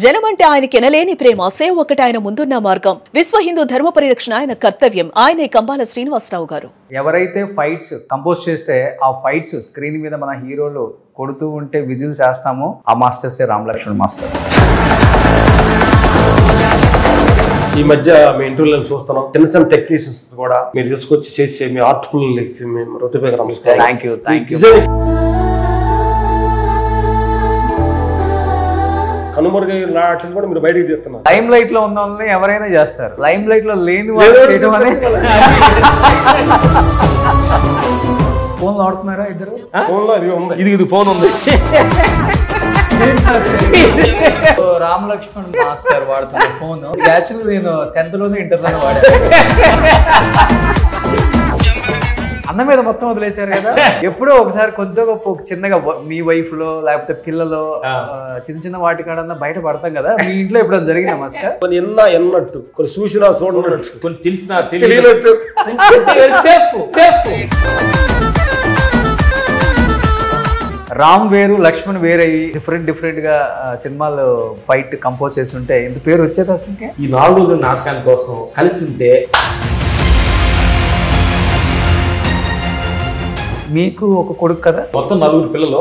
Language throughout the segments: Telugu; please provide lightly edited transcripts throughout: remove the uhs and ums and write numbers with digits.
జనమంటే ఆయనకి ఎనలేని ప్రేమ, సేవ ఒకటి ఆయన ముందున్న మార్గం. విశ్వ హిందూ ధర్మ పరిరక్షణ ఆయన కర్తవ్యం. ఆయనే కంబాల శ్రీనివాసరావు గారు. ఎవరైతే ఫైట్స్ కంపోజ్ చేస్తే ఆ ఫైట్స్ స్క్రీన్ మీద మన హీరోలు కొడుతూ ఉంటే విజిల్స్ వేస్తామో ఆ మాస్టర్స్ రామ్ లక్ష్మణ్ మాస్టర్స్. ఈ మధ్య మీ ఇంటర్వ్యూలో చూస్తున్నాం, చిన్న చిన్న టెక్నీషియన్స్ కూడా మీరు తీసుకొచ్చి చేసే మీ ఆర్ట్ఫుల్ మేము హృదయపూర్వక నమస్కారం. Thank you. కనుమరుగైన ఆటలు కూడా మీరు బయటకు తీస్తున్నారు. లైమ్ లైట్ లో ఉన్న వాళ్ళని ఎవరైనా చేస్తారు, లైమ్ లైట్ లో లేని వాళ్ళు చేయడం అనేది. ఫోన్ ఆడుతున్నారా ఇద్దరు? ఫోన్ లో ఇది ఫోన్ ఉంది. రామ్ లక్ష్మణ్ మాస్టర్ వాడుతున్న ఫోన్ యాక్చువల్లీ నేను 10th లోనే ఇంటర్లోనే వాడాను. అన్న మీద మొత్తం వదిలేశారు కదా. ఎప్పుడో ఒకసారి కొద్దిగా గొప్ప చిన్నగా మీ వైఫ్ లో లేకపోతే పిల్లలు చిన్న చిన్న వాటి కాడన్నా బయట పడతాం కదా. మీ ఇంట్లో ఎప్పుడైనా జరిగిందా మాస్టర్? కొన్ని ఎన్నట్టు, కొన్ని చూసినా చూడనట్టు, కొన్ని తెలిసినా తెలియనట్టు. రామ్ వేరు లక్ష్మణ్ వేరయ్యి డిఫరెంట్ గా సినిమాలు ఫైట్ కంపోజ్ చేసి ఉంటే ఇంత పేరు వచ్చేది అసలు. ఈ 4 రోజుల నాటకాల కోసం కలిసి ఉంటే మీకు ఒక కొడుకు కదా, మొత్తం 4 పిల్లలు,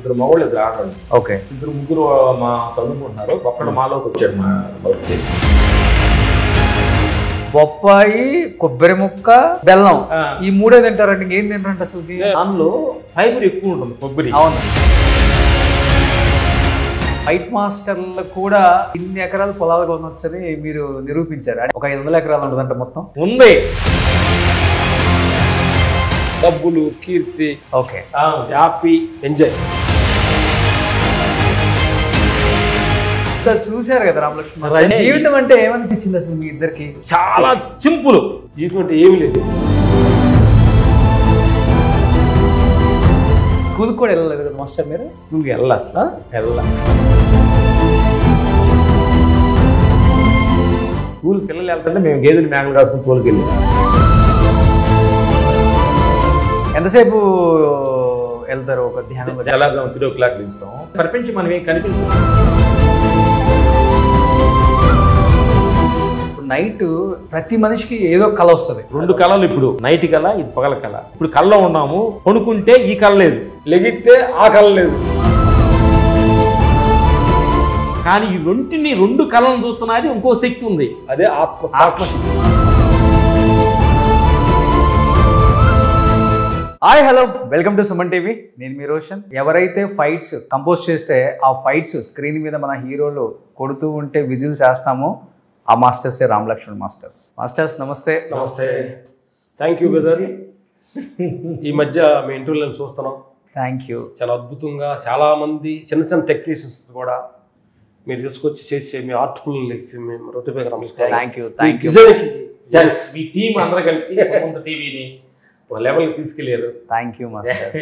2 మగవాళ్ళు 2 ఆడవాళ్ళు. ఓకే, 2 ముగ్గురు మా చదువుకుంటున్నారు. ఒక్కడు మాలోకి వచ్చాడు మా వర్క్ చేసి. బొప్పాయి, కొబ్బరి ముక్క, బెల్లం, ఈ 3 తింటారండి. ఇంకేం తింటారంటే అసలు దానిలో ఫైబర్ ఎక్కువ ఉంటుంది, కొబ్బరి. అవును. ఫైట్ మాస్టర్లు కూడా ఇన్ని ఎకరాలు పొలాలు కొనొచ్చని మీరు నిరూపించారు. ఒక 500 ఎకరాలు ఉంటుందంట మొత్తం. ఉంది డబ్బులు, కీర్తి, ఓకే, హ్యాపీ, ఎంజాయ్. చూశారు కదా రామ్ లక్ష్మణ్, జీవితం అంటే ఏమనిపించింది అసలు మీ ఇద్దరికి? చాలా సింపుల్. జీవితం అంటే ఏమి లేదు. స్కూల్కి కూడా వెళ్ళలేదు కదా మాస్టర్ మీరు? స్కూల్కి వెళ్ళా స్కూల్ పిల్లలు వెళ్తుంటే మేము గేదెలు మేకలు కాసుకుని తోలుకెళ్ళి. ఎంతసేపు వెళ్తారు ఒక ధ్యానం? తెల్లారుజాము 3 o'clock ఇస్తాం. ప్రపంచం మనం ఏం కనిపించదు. నైట్ ప్రతి మనిషికి ఏదో కళ వస్తుంది. 2 కళలు. ఇప్పుడు నైట్ కళ, ఇది పగల కళ. ఇప్పుడు కళ్ళలో ఉన్నాము, కొనుక్కుంటే ఈ కళ లేదు, లెగిస్తే ఆ కళ లేదు. కానీ ఈ 2 కళలను చూస్తున్నది ఇంకో శక్తి ఉంది, అదే ఆత్మశక్తి. Hi, hello, welcome to Suman TV. నేను మీ రోషన్. ఎవరైతే ఫైట్స్ కంపోజ్ చేస్తే ఆ ఫైట్స్ స్క్రీన్ మీద మన హీరోలు కొడుతూ ఉంటే విజిల్స్ వేస్తామో ఆ మాస్టర్సే రామ్ లక్ష్మణ్ మాస్టర్స్. మాస్టర్స్ నమస్తే. నమస్తే. Thank you brother. ఈ మధ్య మీ ఇంటర్వ్యూలో చూస్తున్నాం. Thank you. చాలా అద్భుతంగా, చాలా మంది చిన్న చిన్న టెక్నీషియన్స్ కూడా మీరు తీసుకొచ్చి చేసే మీ ఆర్ట్ఫుల్ మేము హృదయపూర్వక నమస్కారం. Thank you. మీ టీం అందరూ కలిసి సుమంత్ టీవీని లెవెల్కి తీసుకెళ్ళారు. Thank you master.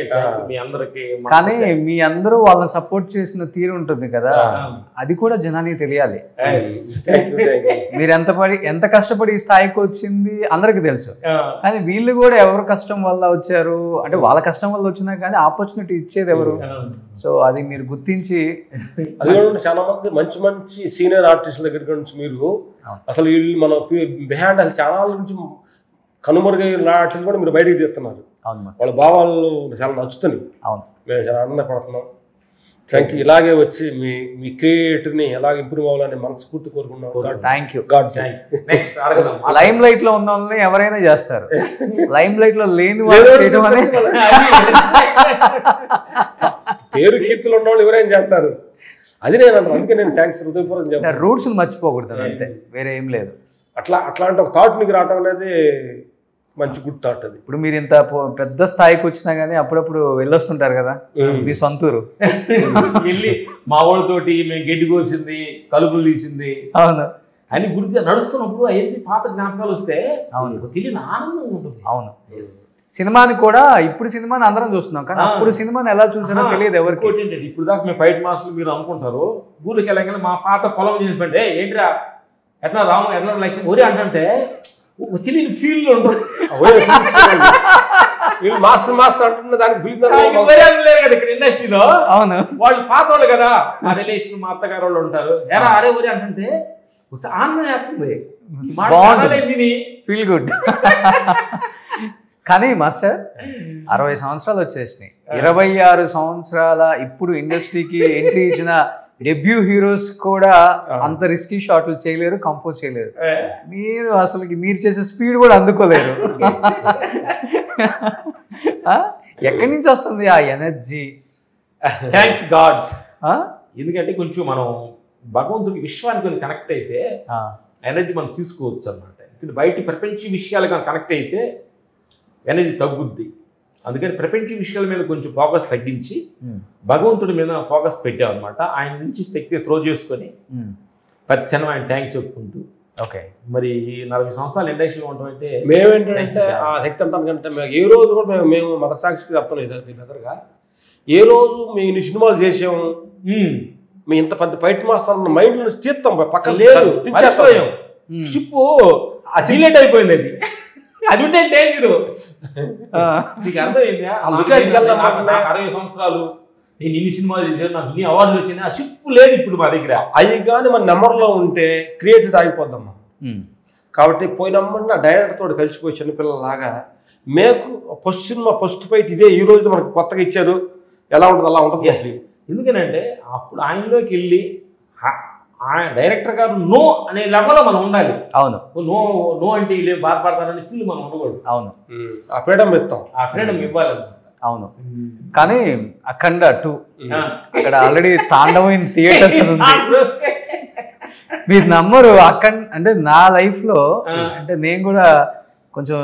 మీ అందరికి. కానీ మీ అందరూ వాళ్ళని సపోర్ట్ చేసిన తీరు ఉంటుంది కదా, అది కూడా జనానికి తెలియాలి. మీరు ఎంత కష్టపడి ఈ స్థాయికి వచ్చింది అందరికి తెలుసు. కానీ వీళ్ళు కూడా ఎవరు కష్టం వల్ల వచ్చారు అంటే వాళ్ళ కష్టం వల్ల వచ్చినా కానీ ఆపర్చునిటీ ఇచ్చేది ఎవరు? సో అది మీరు గుర్తించి, అది కూడా చాలా మంది మంచి సీనియర్ ఆర్టిస్టుల దగ్గర నుంచి మీరు అసలు వీళ్ళు మన బిహైండ్ చాలా నుంచి కనుమరుగైన ఆటలు కూడా మీరు బయటకు తీస్తున్నారు. వాళ్ళ భావాలు చాలా నచ్చుతున్నాయి. అవును, మేము చాలా ఆనందపడుతున్నాం. Thank you. ఇలాగే వచ్చి మీ క్రియేటివ్ని ఎలాగ ఇంప్రూవ్ అవ్వాలని మనస్ఫూర్తి కోరుకున్నాం. Thank you. నెక్స్ట్ అడగదాం. లైమ్ లైట్ లో ఉన్న వాళ్ళని ఎవరైనా చేస్తారు, లైమ్ లైట్ లో లేని వాళ్ళు చేయడం అనేది. పేరు కీర్తులు ఉన్న వాళ్ళు ఎవరైనా చేస్తారు, అది నేను అన్నాను. అందుకే నేను థ్యాంక్స్ హృదయపూర్వకం చెప్తాను. రూట్స్ మర్చిపోకూడదు అంతే, వేరే ఏం లేదు. అట్లాంటి ఒక థాట్ మీకు రావడం అనేది మంచి గుడ్ థాట్. అది ఇప్పుడు మీరు ఇంత పెద్ద స్థాయికి వచ్చినా గానీ అప్పుడప్పుడు వెళ్ళొస్తుంటారు కదా మీ సొంతూరు. వెళ్ళి మా వాళ్ళతోటి మేము గడ్డి కోసింది, కలుపులు తీసింది, అవును, అని గుర్తు నడుస్తున్నప్పుడు అవన్నీ పాత జ్ఞాపకాలు వస్తే తెలియని ఆనందంగా ఉంటుంది. అవును. సినిమాని కూడా ఇప్పుడు సినిమాని అందరం చూస్తున్నాం కానీ అప్పుడు సినిమాని ఎలా చూసారో తెలియదు ఎవరికి. ఏంటంటే ఇప్పుడు దాకా మేము ఫైట్ మాస్టర్లు మీరు అనుకుంటారు, ఊరికి వెళ్ళగానే మా పాత పొలం చేసినట్టే ఏంట్రా ఎట్లా రాము ఎట్లా లక్ష్యం ఒరే అంటే తెలియని ఫీల్డ్లో ఉంటుంది. వీళ్ళు మాస్టర్ అంటున్న దానికి లేరు కదా ఇక్కడ ఇండస్ట్రీలో. అవును, వాళ్ళు పాత వాళ్ళు కదా, మా రిలేషన్ మా అత్తగారు వాళ్ళు ఉంటారు. ఎరా అరే ఊరి అంటే ఆనందం వేస్తుంది, ఫీల్ గుడ్. కానీ మాస్టర్ 60 సంవత్సరాలు వచ్చేసినాయి, 26 సంవత్సరాల ఇప్పుడు ఇండస్ట్రీకి ఎంట్రీ ఇచ్చిన డెబ్యూ హీరోస్ కూడా అంత రిస్కీ షాట్లు చేయలేరు, కంపోజ్ చేయలేరు. మీరు అసలు మీరు చేసే స్పీడ్ కూడా అందుకోలేరు. ఎక్కడి నుంచి వస్తుంది ఆ ఎనర్జీ? Thanks God. ఎందుకంటే కొంచెం మనం భగవంతుడి విశ్వానికి కొన్ని కనెక్ట్ అయితే ఎనర్జీ మనం తీసుకోవచ్చు అన్నమాట. ఎందుకంటే బయట ప్రపంచ విషయాలు కానీ కనెక్ట్ అయితే ఎనర్జీ తగ్గుద్ది. అందుకని ప్రపంచ విషయాల మీద కొంచెం ఫోకస్ తగ్గించి భగవంతుడి మీద ఫోకస్ పెట్టామన్నమాట. ఆయన నుంచి శక్తి త్రో చేసుకొని ప్రతి క్షణం ఆయన థ్యాంక్స్ చెప్పుకుంటూ. ఓకే, మరి 40 సంవత్సరాలు ఇండస్ట్రీలో ఉండటం అంటే మేమేంటంటే ఆ శక్తి అంటానికంటే ఏ రోజు కూడా మేము మత సాక్షికి చెప్పలేదు బెదర్గా. ఏ రోజు మేము ఇన్ని సినిమాలు చేసాము, మేము ఇంత పెద్ద ఫైట్ మాస్టర్ అన్న మైండ్ నుంచి తీర్థం పక్కన లేదు, షిప్ సిలేట్ అయిపోయింది. అది అది ఉంటే డేంజరు. నీకు అర్థమైందా? 60 సంవత్సరాలు నేను ఇన్ని సినిమాలు చేశాను, నాకు ఇన్ని అవార్డులు వచ్చినాయి, ఆ షిప్ లేదు ఇప్పుడు మా దగ్గర. అవి కానీ మన నెంబర్లో ఉంటే క్రియేటివ్ ఆగిపోద్దమ్మా. కాబట్టి పోయినమ్మన్న డైరెక్టర్ తోటి కలిసిపోయి చిన్నపిల్లలాగా మేకు ఫస్ట్ సినిమా ఫస్ట్ ఫైట్ ఇదే, ఈ రోజు మనకు కొత్తగా ఇచ్చారు, ఎలా ఉంటుంది అలా ఉంటుంది. ఎందుకనంటే అప్పుడు ఆయనలోకి వెళ్ళి ఆయన డైరెక్టర్ గారు నో అనే లెవెల్లో మనం ఉండాలి. అవును, నో నో అంటే వీళ్ళు బాధపడతారని ఫీల్ మనం ఉండకూడదు. అవును, ఆ ఫ్రీడమ్ ఇస్తాం, ఆ ఫ్రీడమ్ ఇవ్వాలి. అవును. కానీ అఖండ 2 అక్కడ ఆల్రెడీ తాండవం థియేటర్స్ ఉంది. మీరు నమ్మరు, అఖండ అంటే నా లైఫ్లో అంటే నేను కూడా కొంచెం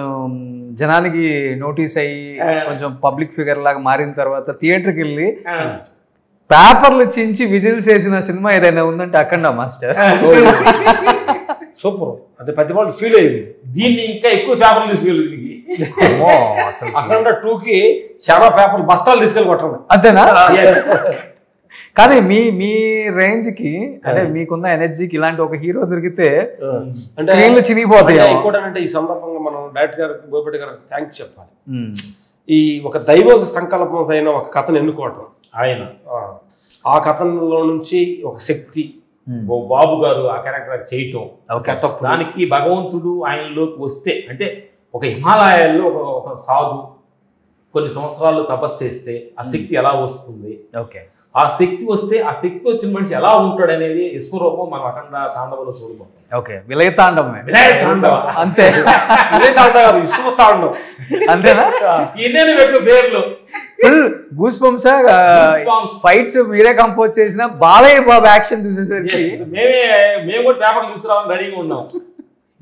జనానికి నోటీస్ అయ్యి కొంచెం పబ్లిక్ ఫిగర్ లాగా మారిన తర్వాత థియేటర్కి వెళ్ళి పేపర్లు చించి విజిల్స్ వేసిన సినిమా ఏదైనా ఉందంటే అఖండ మాస్టర్. సూపర్, అది ప్రతి వాళ్ళు ఫీల్ అయ్యింది. దీన్ని ఇంకా ఎక్కువ పేపర్లు తీసుకెళ్ళి దీనికి అఖండ 2కి చాలా పేపర్లు బస్తాలు తీసుకెళ్ళి కొట్టండి, అంతేనా? కానీ మీ రేంజ్ కి అంటే మీకున్న ఎనర్జీకి ఇలాంటి ఒక హీరో దొరికితే స్క్రీన్లు చినిగిపోతాయి. ఇంకోటంటే ఈ సందర్భంగా మనం డైరెక్టర్ గారికి బోయపాటి గారికి థ్యాంక్స్ చెప్పాలి. ఈ ఒక దైవ సంకల్పమైన ఒక కథను ఎన్నుకోవటం, ఆయన ఆ కథలో నుంచి ఒక శక్తి బాబు గారు ఆ క్యారెక్టర్ చేయటం, దానికి భగవంతుడు ఆయనలోకి వస్తే అంటే ఒక హిమాలయాల్లో ఒక సాధు కొన్ని సంవత్సరాలు తపస్సు చేస్తే ఆ శక్తి ఎలా వస్తుంది, ఓకే, ఆ శక్తి వస్తే ఆ శక్తి వచ్చిన మనిషి ఎలా ఉంటాడు అనేది విశ్వరూపం మనం అఖండ తాండవంలో చూడబోతాం. ఓకే, విలయతాండవమే, అంతే. విలయతాండవం, విశ్వతాండవం, అంతేనా? ఇన్నేను పెట్టు పేర్లు. ఫుల్ గూస్ బంప్స్ ఫైట్స్ మీరే కంపోజ్ చేసిన బాలయ్య బాబు యాక్షన్ చూసేసరికి మేము కూడా పేపర్లు తీసుకురావాలని రెడీగా ఉన్నాం.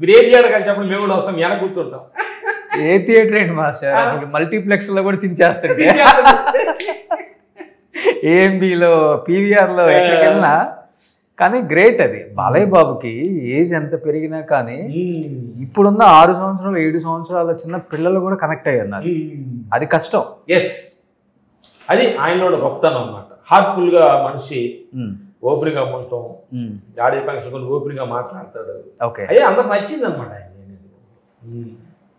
మీరు ఏ థియేటర్ కానీ చెప్పండి, మేము కూడా వస్తాం, వెనక కూర్చుంటాం. ఏ థియేటర్ ఏంటి మాస్టర్, అసలు మల్టీప్లెక్స్ లో కూడా చించేస్తుంది. ఏఎంబిలో పీవీఆర్లో ఎక్కడికి వెళ్ళినా. కానీ గ్రేట్ అది. బాలయ్య బాబుకి ఏజ్ ఎంత పెరిగినా కానీ ఇప్పుడున్న 6 సంవత్సరాలు 7 సంవత్సరాల చిన్న పిల్లలు కూడా కనెక్ట్ అయ్యారు. అది కష్టం. ఎస్, అది ఆయనలో గొప్పతనం అన్నమాట. హార్ట్ఫుల్గా మనిషి ఓపెన్ గా ఉండటం, ఆడియో ఫంక్షన్ కొన్ని ఓపెన్ గా మాట్లాడతాడు. ఓకే, అదే అందరికి నచ్చింది అనమాట.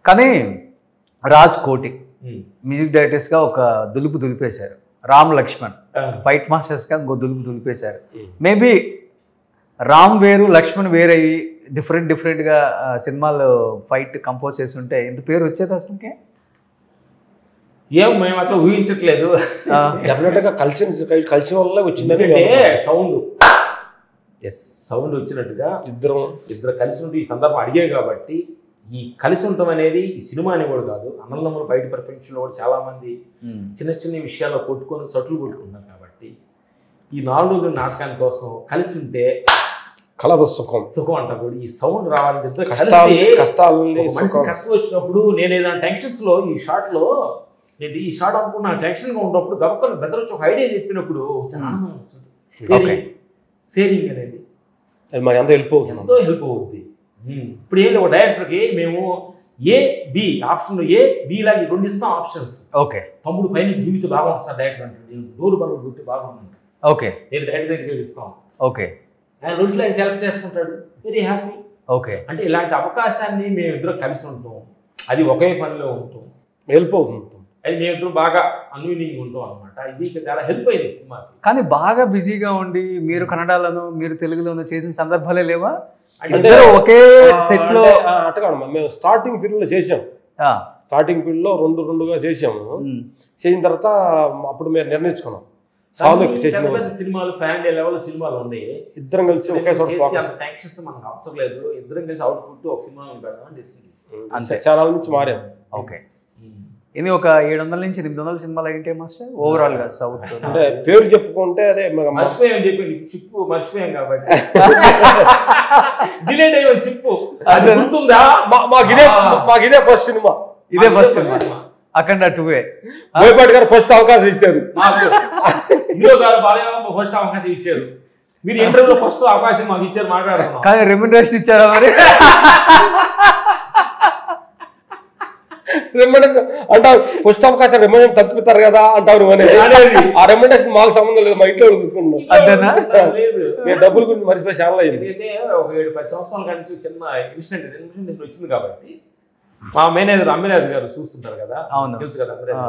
కానీ రాజ్ కోటి మ్యూజిక్ డైరెక్టర్స్ గా ఒక దులుపు దులిపేశారు. రామ్ లక్ష్మణ్ ఫైట్ మాస్టర్స్ గా ఇంకో దులుపు దులిపేశారు. మేబీ రామ్ వేరు లక్ష్మణ్ వేరయ్యి డిఫరెంట్ గా సినిమాలు ఫైట్ కంపోజ్ చేసి ఉంటే ఇంత పేరు వచ్చేది అసలుకే. ఏం మేము అట్లా ఊహించట్లేదు. డెఫినెట్ గా కలిసి వల్ల వచ్చిందని సౌండ్ వచ్చినట్టుగా ఇద్దరు కలిసి ఉంటే ఈ సందర్భం అడిగారు. కాబట్టి ఈ కలిసి ఉండటం అనేది ఈ సినిమా అని కూడా కాదు, అన్నదమ్ములు బయట ప్రపంచంలో కూడా చాలా మంది చిన్న చిన్న విషయాల్లో కొట్టుకొని సట్లు కొట్టుకుంటున్నారు. కాబట్టి ఈ 4 రోజుల నాటకాని కోసం కలిసి ఉంటే కలదు సుఖం అంటారు. ఈ సౌండ్ రావాలంటే కష్టం వచ్చినప్పుడు నేను ఏదైనా టెన్షన్స్ లో ఈ షార్ట్ లో నేను ఈ షార్ట్ అనుకున్నా టెన్షన్ గా ఉన్నప్పుడు గబక్కలు బెదరొచ్చి ఒక ఐడియా చెప్పినప్పుడు చాలా షేరింగ్ అనేది మాకు ఎంతో హెల్ప్ అవుతుంది. ఇప్పుడు ఏంటి ఒక డైరెక్టర్కి మేము A B option A B లాగా 2 ఇస్తాం ఆప్షన్స్. ఓకే, తమ్ముడు పైన దిగితే బాగుంటుంది సార్ డైరెక్టర్ అంటే, నేను డోర్ బలం కొట్టి బాగుంటుంది. ఓకే, నేను డైరెక్టర్ దగ్గరికి ఇస్తాం. ఓకే, ఆయన 2 ఆయన సెలెక్ట్ చేసుకుంటాడు, వెరీ హ్యాపీ. ఓకే, అంటే ఇలాంటి అవకాశాన్ని మేము ఇద్దరు కలిసి ఉంటాం, అది ఒకే పనిలో ఉంటాం, హెల్ప్ అవుతుంది. అది మేము బాగా అన్యూనింగ్ ఉంటాం అనమాట. ఇది చాలా హెల్ప్ అయింది సినిమాకి. కానీ బాగా బిజీగా ఉండి మీరు కన్నడలోనూ మీరు తెలుగులోనూ చేసిన సందర్భాలే లేవా? అంటే ఒకే సెట్ లో అట్టగా మేము స్టార్టింగ్ పీరియడ్లో చేసాం. స్టార్టింగ్ పీరియడ్లో రెండుగా చేసాము. చేసిన తర్వాత అప్పుడు మేము నిర్ణయించుకున్నాం సినిమాలు ఫ్యామిలీ లెవెల్ సినిమాలు ఉన్నాయి, ఇద్దరం కలిసి ఒకే టెన్షన్స్ మనకు అవసరం లేదు, ఇద్దరం కలిసి అవుట్పుట్ ఒక సినిమా అంతే. ఛానల్ నుంచి మారాము. ఓకే, ఇది ఒక 700 నుంచి 800 సినిమాలు ఏంటి మాస్టర్ ఓవరాల్ గా సౌత్? అంటే పేరు చెప్పుకుంటే అదే మర్చిపోయాం చెప్పి చిప్పు మర్చిపోయాం కాబట్టి డిలేట్ అయ్యి చిప్పు గుర్తుందా? మాకు ఇదే ఫస్ట్ సినిమా. ఇదే ఫస్ట్ సినిమా అఖండ 2 బోయపాటి గారు ఫస్ట్ అవకాశం ఇచ్చారు మాకు. హీరో గారు బాలయ్య ఫస్ట్ అవకాశం ఇచ్చారు. మీరు ఇంటర్వ్యూలో ఫస్ట్ అవకాశం మాకు ఇచ్చారు, మాట్లాడుతున్నాం. కానీ రెమ్యునరేషన్ ఇచ్చారా మరి? రెమ్యునరేషన్ అంటారు, ఫస్ట్ అవకాశం రెమ్యునరేషన్ తప్పుతారు కదా అంటారు. ఆ రెమ్యునరేషన్ మాకు సంబంధం లేదు, మా ఇంట్లో చూసుకుంటాం. అంతేనా? లేదు, మేము డబ్బుల గురించి మర్చిపోయి చాలా అయింది. ఎందుకంటే ఒక 7-10 సంవత్సరాల నుంచి చిన్న ఇన్సిడెంట్ వచ్చింది కాబట్టి మా మేనేజర్ అమ్మిరాజ్ గారు చూస్తుంటారు కదా, తెలుసు కదా అమ్మిరాజ్.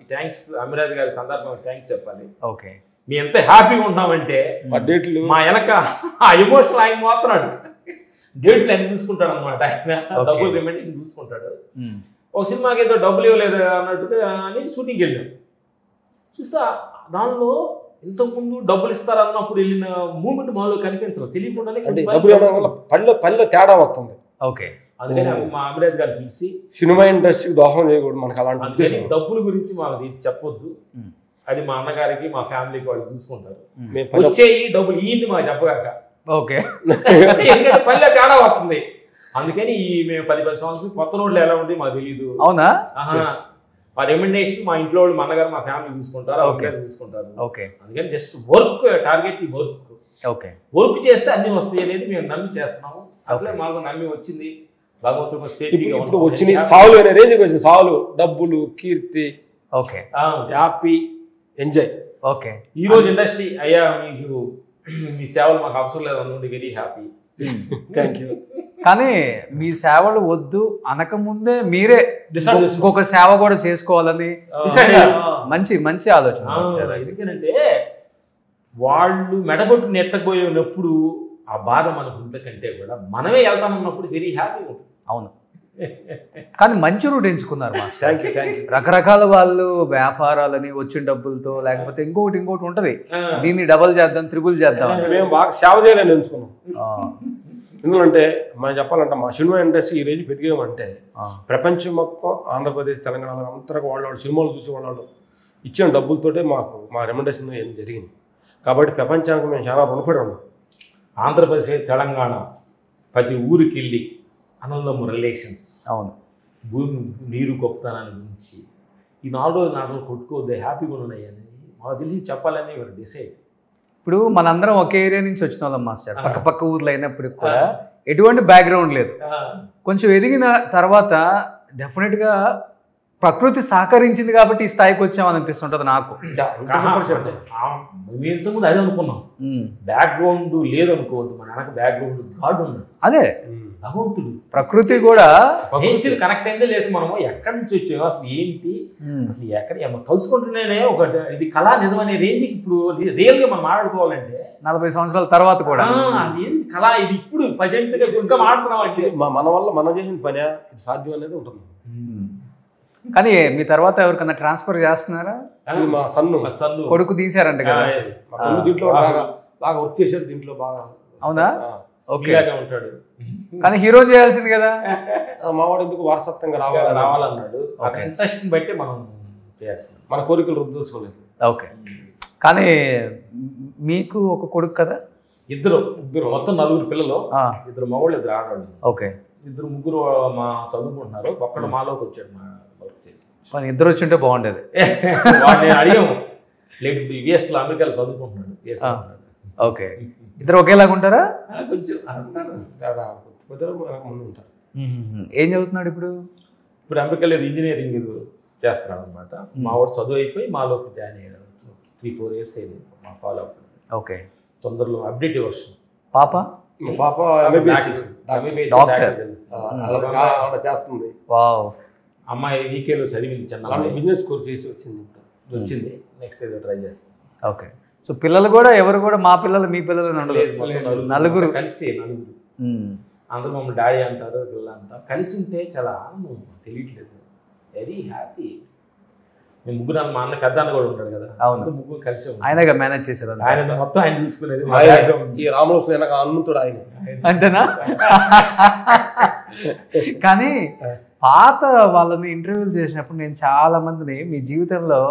ఈ థ్యాంక్స్ అమ్మిరాజ్ గారి సందర్భంగా థ్యాంక్స్ చెప్పాలి. ఓకే, మేము ఎంత హ్యాపీగా ఉన్నామంటే డేట్లు మా వెనక ఆ ఎమోషనల్ ఆయన మాత్రాడు, డేట్లు ఆయన చూసుకుంటాడు అనమాట. ఆయన డబ్బులు రిమైండింగ్ చూసుకుంటాడు. ఒక సినిమాకి ఏదో డబ్బులు ఇవ్వలేదు అన్నట్టుగా అని షూటింగ్కి వెళ్ళాం. చూస్తా దానిలో ఇంతకుముందు డబ్బులు ఇస్తారన్నప్పుడు వెళ్ళిన మూమెంట్ మాలో కనిపించదు, తెలియకుండానే పల్లె తేడా వస్తుంది. ఓకే, అందుకని మా అమిరాజ్ గారు పిలిచి సినిమా ఇండస్ట్రీకి దోహం చేయకూడదు మనకు అలాంటి డబ్బుల గురించి మాకు చెప్పొద్దు, అది మా అన్నగారికి మా ఫ్యామిలీకి వాళ్ళు చూసుకుంటారు, వచ్చే ఈ డబ్బులు ఈంది మాకు చెప్పగాక. ఓకే, ఎందుకంటే పల్లె తేడా వస్తుంది. అందుకని మేము 10 సంవత్సరాలు కొత్త నోట్లు ఎలా ఉంది మాకు తెలియదు. అవునా? మా రెమ్యునరేషన్ మా ఇంట్లో వాళ్ళు, మా అన్నగారు, మా ఫ్యామిలీ చూసుకుంటారు, అమ్మగారు చూసుకుంటారు. ఓకే, అందుకని just work target, work. Okay, work చేస్తే అన్ని వస్తాయి అనేది మేము నమ్మి చేస్తున్నాము. అట్లే మాకు నమ్మి వచ్చింది. భగవంతుడు ఇప్పుడు వచ్చినాయి సావులు అనే రేంజ్కి వచ్చింది. సావులు, డబ్బులు, కీర్తి, ఓకే, హ్యాపీ, ఎంజాయ్. ఓకే, ఈ రోజు ఇండస్ట్రీ అయ్యా మీకు మీ సేవలు మాకు అవసరం లేదు అనుకుంటే వెరీ హ్యాపీ. Thank you. కానీ మీ సేవలు వద్దు అనకముందే మీరే ఇంకొక సేవ కూడా చేసుకోవాలని మంచి మంచి ఆలోచన. ఎందుకంటే వాళ్ళు మెడబొట్టుకుని ఎత్తకపోయినప్పుడు ఆ బాధ మనకు ఉంటకంటే కూడా మనమే వెళ్తామన్నప్పుడు వెరీ హ్యాపీ ఉంటుంది. అవును, కానీ మంచి రూట్ ఎంచుకున్నారు master. Thank you, thank you. రకరకాల వాళ్ళు వ్యాపారాలని వచ్చిన డబ్బులతో లేకపోతే ఇంకోటి ఉంటది, దీన్ని డబల్ చేద్దాం, త్రిబుల్ చేద్దాం. మేము బాగా సేవ చేయాలని ఎంచుకున్నాం. ఎందుకంటే మనం చెప్పాలంటే మా సినిమా ఇండస్ట్రీ ఈ రోజు పెరిగామంటే ప్రపంచం మొత్తం ఆంధ్రప్రదేశ్, తెలంగాణ అంతా వాళ్ళు సినిమాలు చూసి వాళ్ళు ఇచ్చిన డబ్బులతోటే మాకు మా రెమ్యునరేషన్ ఏం జరిగింది. కాబట్టి ప్రపంచానికి మేము చాలా రుణపడి ఉన్నాం. ఆంధ్రప్రదేశ్, తెలంగాణ ప్రతి ఊరికి వెళ్ళి అన్నదమ్ము రిలేషన్స్, అవును, భూమి నీరు గొప్పతనాన్ని గురించి ఈ 4 రోజులు నాటలు కొట్టుకోవద్దు, హ్యాపీగా ఉన్నాయి అని మాకు తెలిసి చెప్పాలని ఇవాళ డిసైడ్. ఇప్పుడు మనందరం ఒకే ఏరియా నుంచి వచ్చిన వాళ్ళం మాస్టర్, పక్క ఊర్లో అయినప్పటికి కూడా ఎటువంటి బ్యాక్గ్రౌండ్ లేదు. కొంచెం ఎదిగిన తర్వాత డెఫినెట్గా ప్రకృతి సహకరించింది కాబట్టి ఈ స్థాయికి వచ్చామని అనిపిస్తుంటుంది నాకు. మేము ఇంతకుముందు అదే అనుకున్నాం, బ్యాక్గ్రౌండ్ లేదు అనుకోవద్దు, మన వెనక బ్యాక్గ్రౌండ్ గాడ్ ఉన్నాడు, అదే భగవంతుడు, ప్రకృతి కూడా నేచర్ కనెక్ట్ అయిందే లేదు. మనము ఎక్కడి నుంచి వచ్చామో అసలు ఏంటి, అసలు ఎక్కడ తలుచుకుంటున్నానే ఒక ఇది కళా నిజమనే రేంజ్కి ఇప్పుడు రియల్ గా మనం మాట్లాడుకోవాలంటే 40 సంవత్సరాల తర్వాత కూడా అది కళ, ఇది ఇప్పుడు ప్రజెంట్ గా ఇంకా మాట్లాడుతున్నాం అంటే మన వల్ల మనం చేసిన పని సాధ్యం అనేది ఉంటుంది. కానీ మీ తర్వాత ఎవరికన్నా ట్రాన్స్ఫర్ చేస్తున్నారా? మా సన్ను కొడుకు తీసారంట కదా, దీంట్లో బాగా వర్క్ చేశారు, దీంట్లో బాగా. అవునా? ఓకే, ఉంటాడు. కానీ హీరో చేయాల్సింది కదా, మావాడు ఎందుకు వారసత్వంగా రావాలన్నాడు. ఇంట్రెస్ట్ బట్టి మనం చేయాల్సింది, మన కోరికలు రుద్దుకోలేదు. ఓకే, కానీ మీకు ఒక కొడుకు కదా? ఇద్దరు మొత్తం 4 పిల్లలు, 2 మగవాళ్ళు 2 ఆడవాళ్ళు. ఓకే, 2 ముగ్గురు మా చదువుకుంటున్నారు, ఒక్కడు మాలోకి వచ్చాడు మా వర్క్ చేసి. కానీ 2 వచ్చుంటే బాగుండేది. నేను అడిగాము, లేదు యుఎస్లో అమెరికాలో చదువుకుంటున్నాడు. ఓకే, 2 ఒకేలాగా ఉంటారా? కొంచెం ఉంటారు. ఏం చదువుతున్నాడు ఇప్పుడు? అమెరికాలో ఇంజనీరింగ్ చేస్తున్నాడు అనమాట. మా వాడు చదువు అయిపోయి మాలోకి జాయిన్ అయ్యాడు. 3-4 ఇయర్స్ అయింది మా ఫాలో అవుతుంది. ఓకే, తొందరలో అప్డేట్ వర్షన్. పాప డాక్టర్ చేస్తుంది. వావ్, అమ్మాయి వీకేలో చదివింది చిన్న బిజినెస్ కోర్స్ చేసి వచ్చింది నెక్స్ట్ ఏదో ట్రై చేస్తాం. ఓకే. సో పిల్లలు కూడా ఎవరు కూడా మా పిల్లలు మీ పిల్లలు నలుగురు కలిసి అందరూ మమ్మల్ని డాడీ అంటారు, పిల్లలు అంటారు. కలిసి ఉంటే చాలా ఆనందం, తెలియట్లేదు, వెరీ హ్యాపీ. మేము ముగ్గురు, మా అన్న పెద్ద అన్న కూడా ఉంటాడు కదా, అవును, ముగ్గురు కలిసి ఆయనగా మేనేజ్ చేశారు. ఆయన మొత్తం ఆయన చూసుకునేది. ఈ రామలక్ష్మణ వెనక హనుమంతుడు ఆయన అంతేనా? కానీ పాత వాళ్ళని ఇంటర్వ్యూలు చేసినప్పుడు నేను చాలా మందిని, మీ జీవితంలో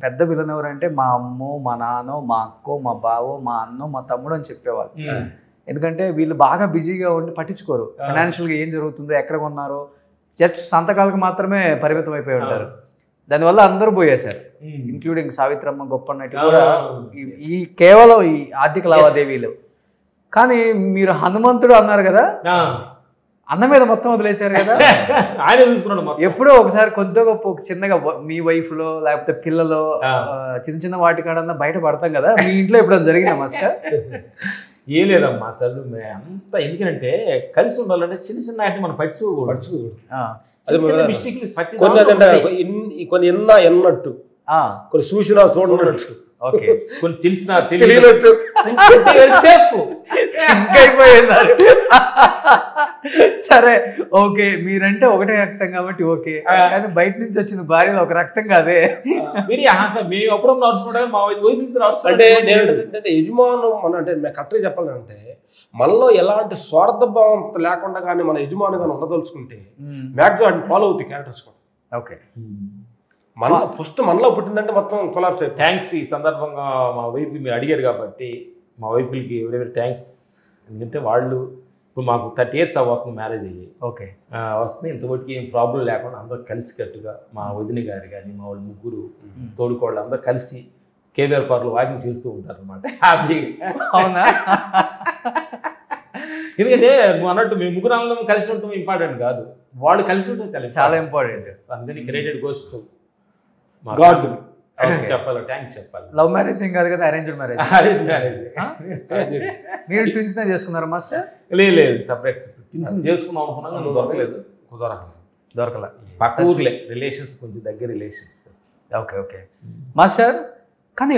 పెద్ద విలన్ ఎవరంటే మా అమ్మో, మా నాన్నో, మా అక్కో, మా బావో, మా అన్నో, మా తమ్ముడు అని చెప్పేవాళ్ళు. ఎందుకంటే వీళ్ళు బాగా బిజీగా ఉండి పట్టించుకోరు ఫైనాన్షియల్గా ఏం జరుగుతుందో, ఎక్కడ కొన్నారో, జస్ట్ సంతకాలకు మాత్రమే పరిమితం అయిపోయి ఉంటారు. దానివల్ల అందరూ పోయేశారు, ఇంక్లూడింగ్ సావిత్రమ్మ, గొప్ప నటి కూడా, ఈ కేవలం ఈ ఆర్థిక లావాదేవీలు. కానీ మీరు హనుమంతుడు అన్నారు కదా, అన్న మీద మొత్తం వదిలేశారు కదా. ఆయన చూసుకున్నాడు. ఎప్పుడో ఒకసారి కొద్దిగా గొప్ప చిన్నగా మీ వైఫ్లో లేకపోతే పిల్లలో చిన్న చిన్న వాటి కాడన్నా బయట పడతాం కదా, మీ ఇంట్లో ఎప్పుడైనా జరిగిందా మాస్టర్? ఏం లేదమ్మా తల్లు, అంతా ఎందుకంటే కలిసి ఉండాలంటే చిన్న చిన్న వాటిని మనం పట్టించుకోకూడదు. కొన్ని ఎన్నట్టు, కొన్ని చూసినా చూడనట్టు, కొన్ని తెలిసినా తెలియనట్టు అయిపోయినారు. సరే, ఓకే, మీరంటే ఒకటే రక్తం కాబట్టి ఓకే, కానీ బయట నుంచి వచ్చిన భార్యలో ఒక రక్తం కాదే. మేము అప్పుడు నడుచుకుంటాం, మా వైఫ్ అంటే నేను యజమాను మన అంటే కరెక్ట్గా చెప్పాలంటే మనలో ఎలాంటి స్వార్థభావం లేకుండా కానీ మన యజమాని కానీ ఉండదలుచుకుంటే మ్యాక్సిమం వాటిని ఫాలో అవుతాయి క్యారెక్టర్స్ కూడా. ఓకే, మన ఫస్ట్ మనలో పుట్టిందంటే మొత్తం కొలాప్స్ అవుతుంది. థ్యాంక్స్. ఈ సందర్భంగా మా వైఫ్కి మీరు అడిగారు కాబట్టి మా వైఫ్కి ఎవరెవరి థ్యాంక్స్. ఎందుకంటే వాళ్ళు ఇప్పుడు మాకు 30 years అవ్వకుండా మ్యారేజ్ అయ్యాయి. ఓకే, వస్తుంది ఇంతవరకు ఏం ప్రాబ్లం లేకుండా అందరూ కలిసికట్టుగా, మా వదిన గారు కానీ మా వాళ్ళు ముగ్గురు తోడుకోళ్ళు అందరూ కలిసి కేవీఆర్ పార్క్లో వాకింగ్ చేస్తూ ఉంటారు అనమాట, హ్యాపీగా. అవునా? ఎందుకంటే నువ్వు అన్నట్టు మేము ముగ్గురు అందరం కలిసి ఉండటం ఇంపార్టెంట్ కాదు, వాళ్ళు కలిసి ఉండటం చాలా ఇంపార్టెంట్. అందుకని క్రెడిట్ గోస్ టు గాడ్. చెప్పాలి, థ్యాంక్స్ చెప్పాలి. లవ్ మ్యారేజ్ ఏం కాదు కదా, అరేంజ్డ్ మ్యారేజ్. Arrange marriage. మీరు ట్విన్స్ చేసుకున్నారా మాస్టర్? లేదు, సపరేట్ ట్విన్స్ చేసుకుందాం అనుకున్నాం, దొరకలేదు. దొరకలే. పక్క ఊర్లే రిలేషన్స్, కొంచెం దగ్గర రిలేషన్స్. ఓకే ఓకే మాస్టర్, కానీ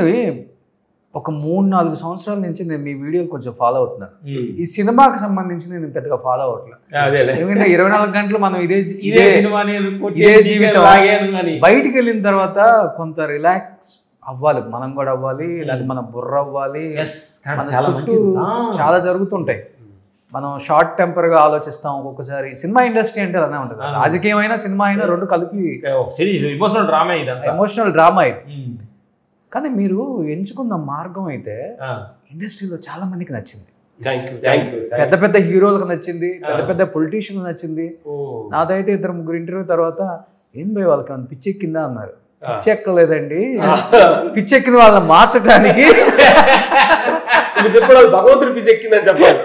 ఒక 3-4 సంవత్సరాల నుంచి నేను మీ వీడియోలు కొంచెం ఫాలో అవుతున్నాను. ఈ సినిమాకి సంబంధించి నేను పెద్దగా ఫాలో అవ్వట్లేదు, ఎందుకంటే 24 గంటలు మనం ఇదే జీవితం. బయటికి వెళ్ళిన తర్వాత కొంత రిలాక్స్ అవ్వాలి, మనం కూడా అవ్వాలి, లేదా మన బుర్ర అవ్వాలి. చాలా జరుగుతుంటాయి, మనం షార్ట్ టెంపర్గా ఆలోచిస్తాం ఒక్కొక్కసారి. సినిమా ఇండస్ట్రీ అంటే అలానే ఉంటుంది, రాజకీయం అయినా సినిమా అయినా రెండు కలిపి ఎమోషనల్ డ్రామా ఇది. కానీ మీరు ఎంచుకున్న మార్గం అయితే ఇండస్ట్రీలో చాలా మందికి నచ్చింది. పెద్ద పెద్ద హీరోలకు నచ్చింది, పెద్ద పెద్ద పొలిటీషియన్ నచ్చింది. నాదైతే 2-3 ఇంటర్వ్యూ తర్వాత ఏం పోయి వాళ్ళకి ఏమైనా పిచ్చెక్కిందా అన్నారు. పిచ్చెక్కలేదండి, పిచ్చెక్కిన వాళ్ళని మార్చడానికి భగవంతుడు పిచ్చెక్కిందని చెప్పాలి.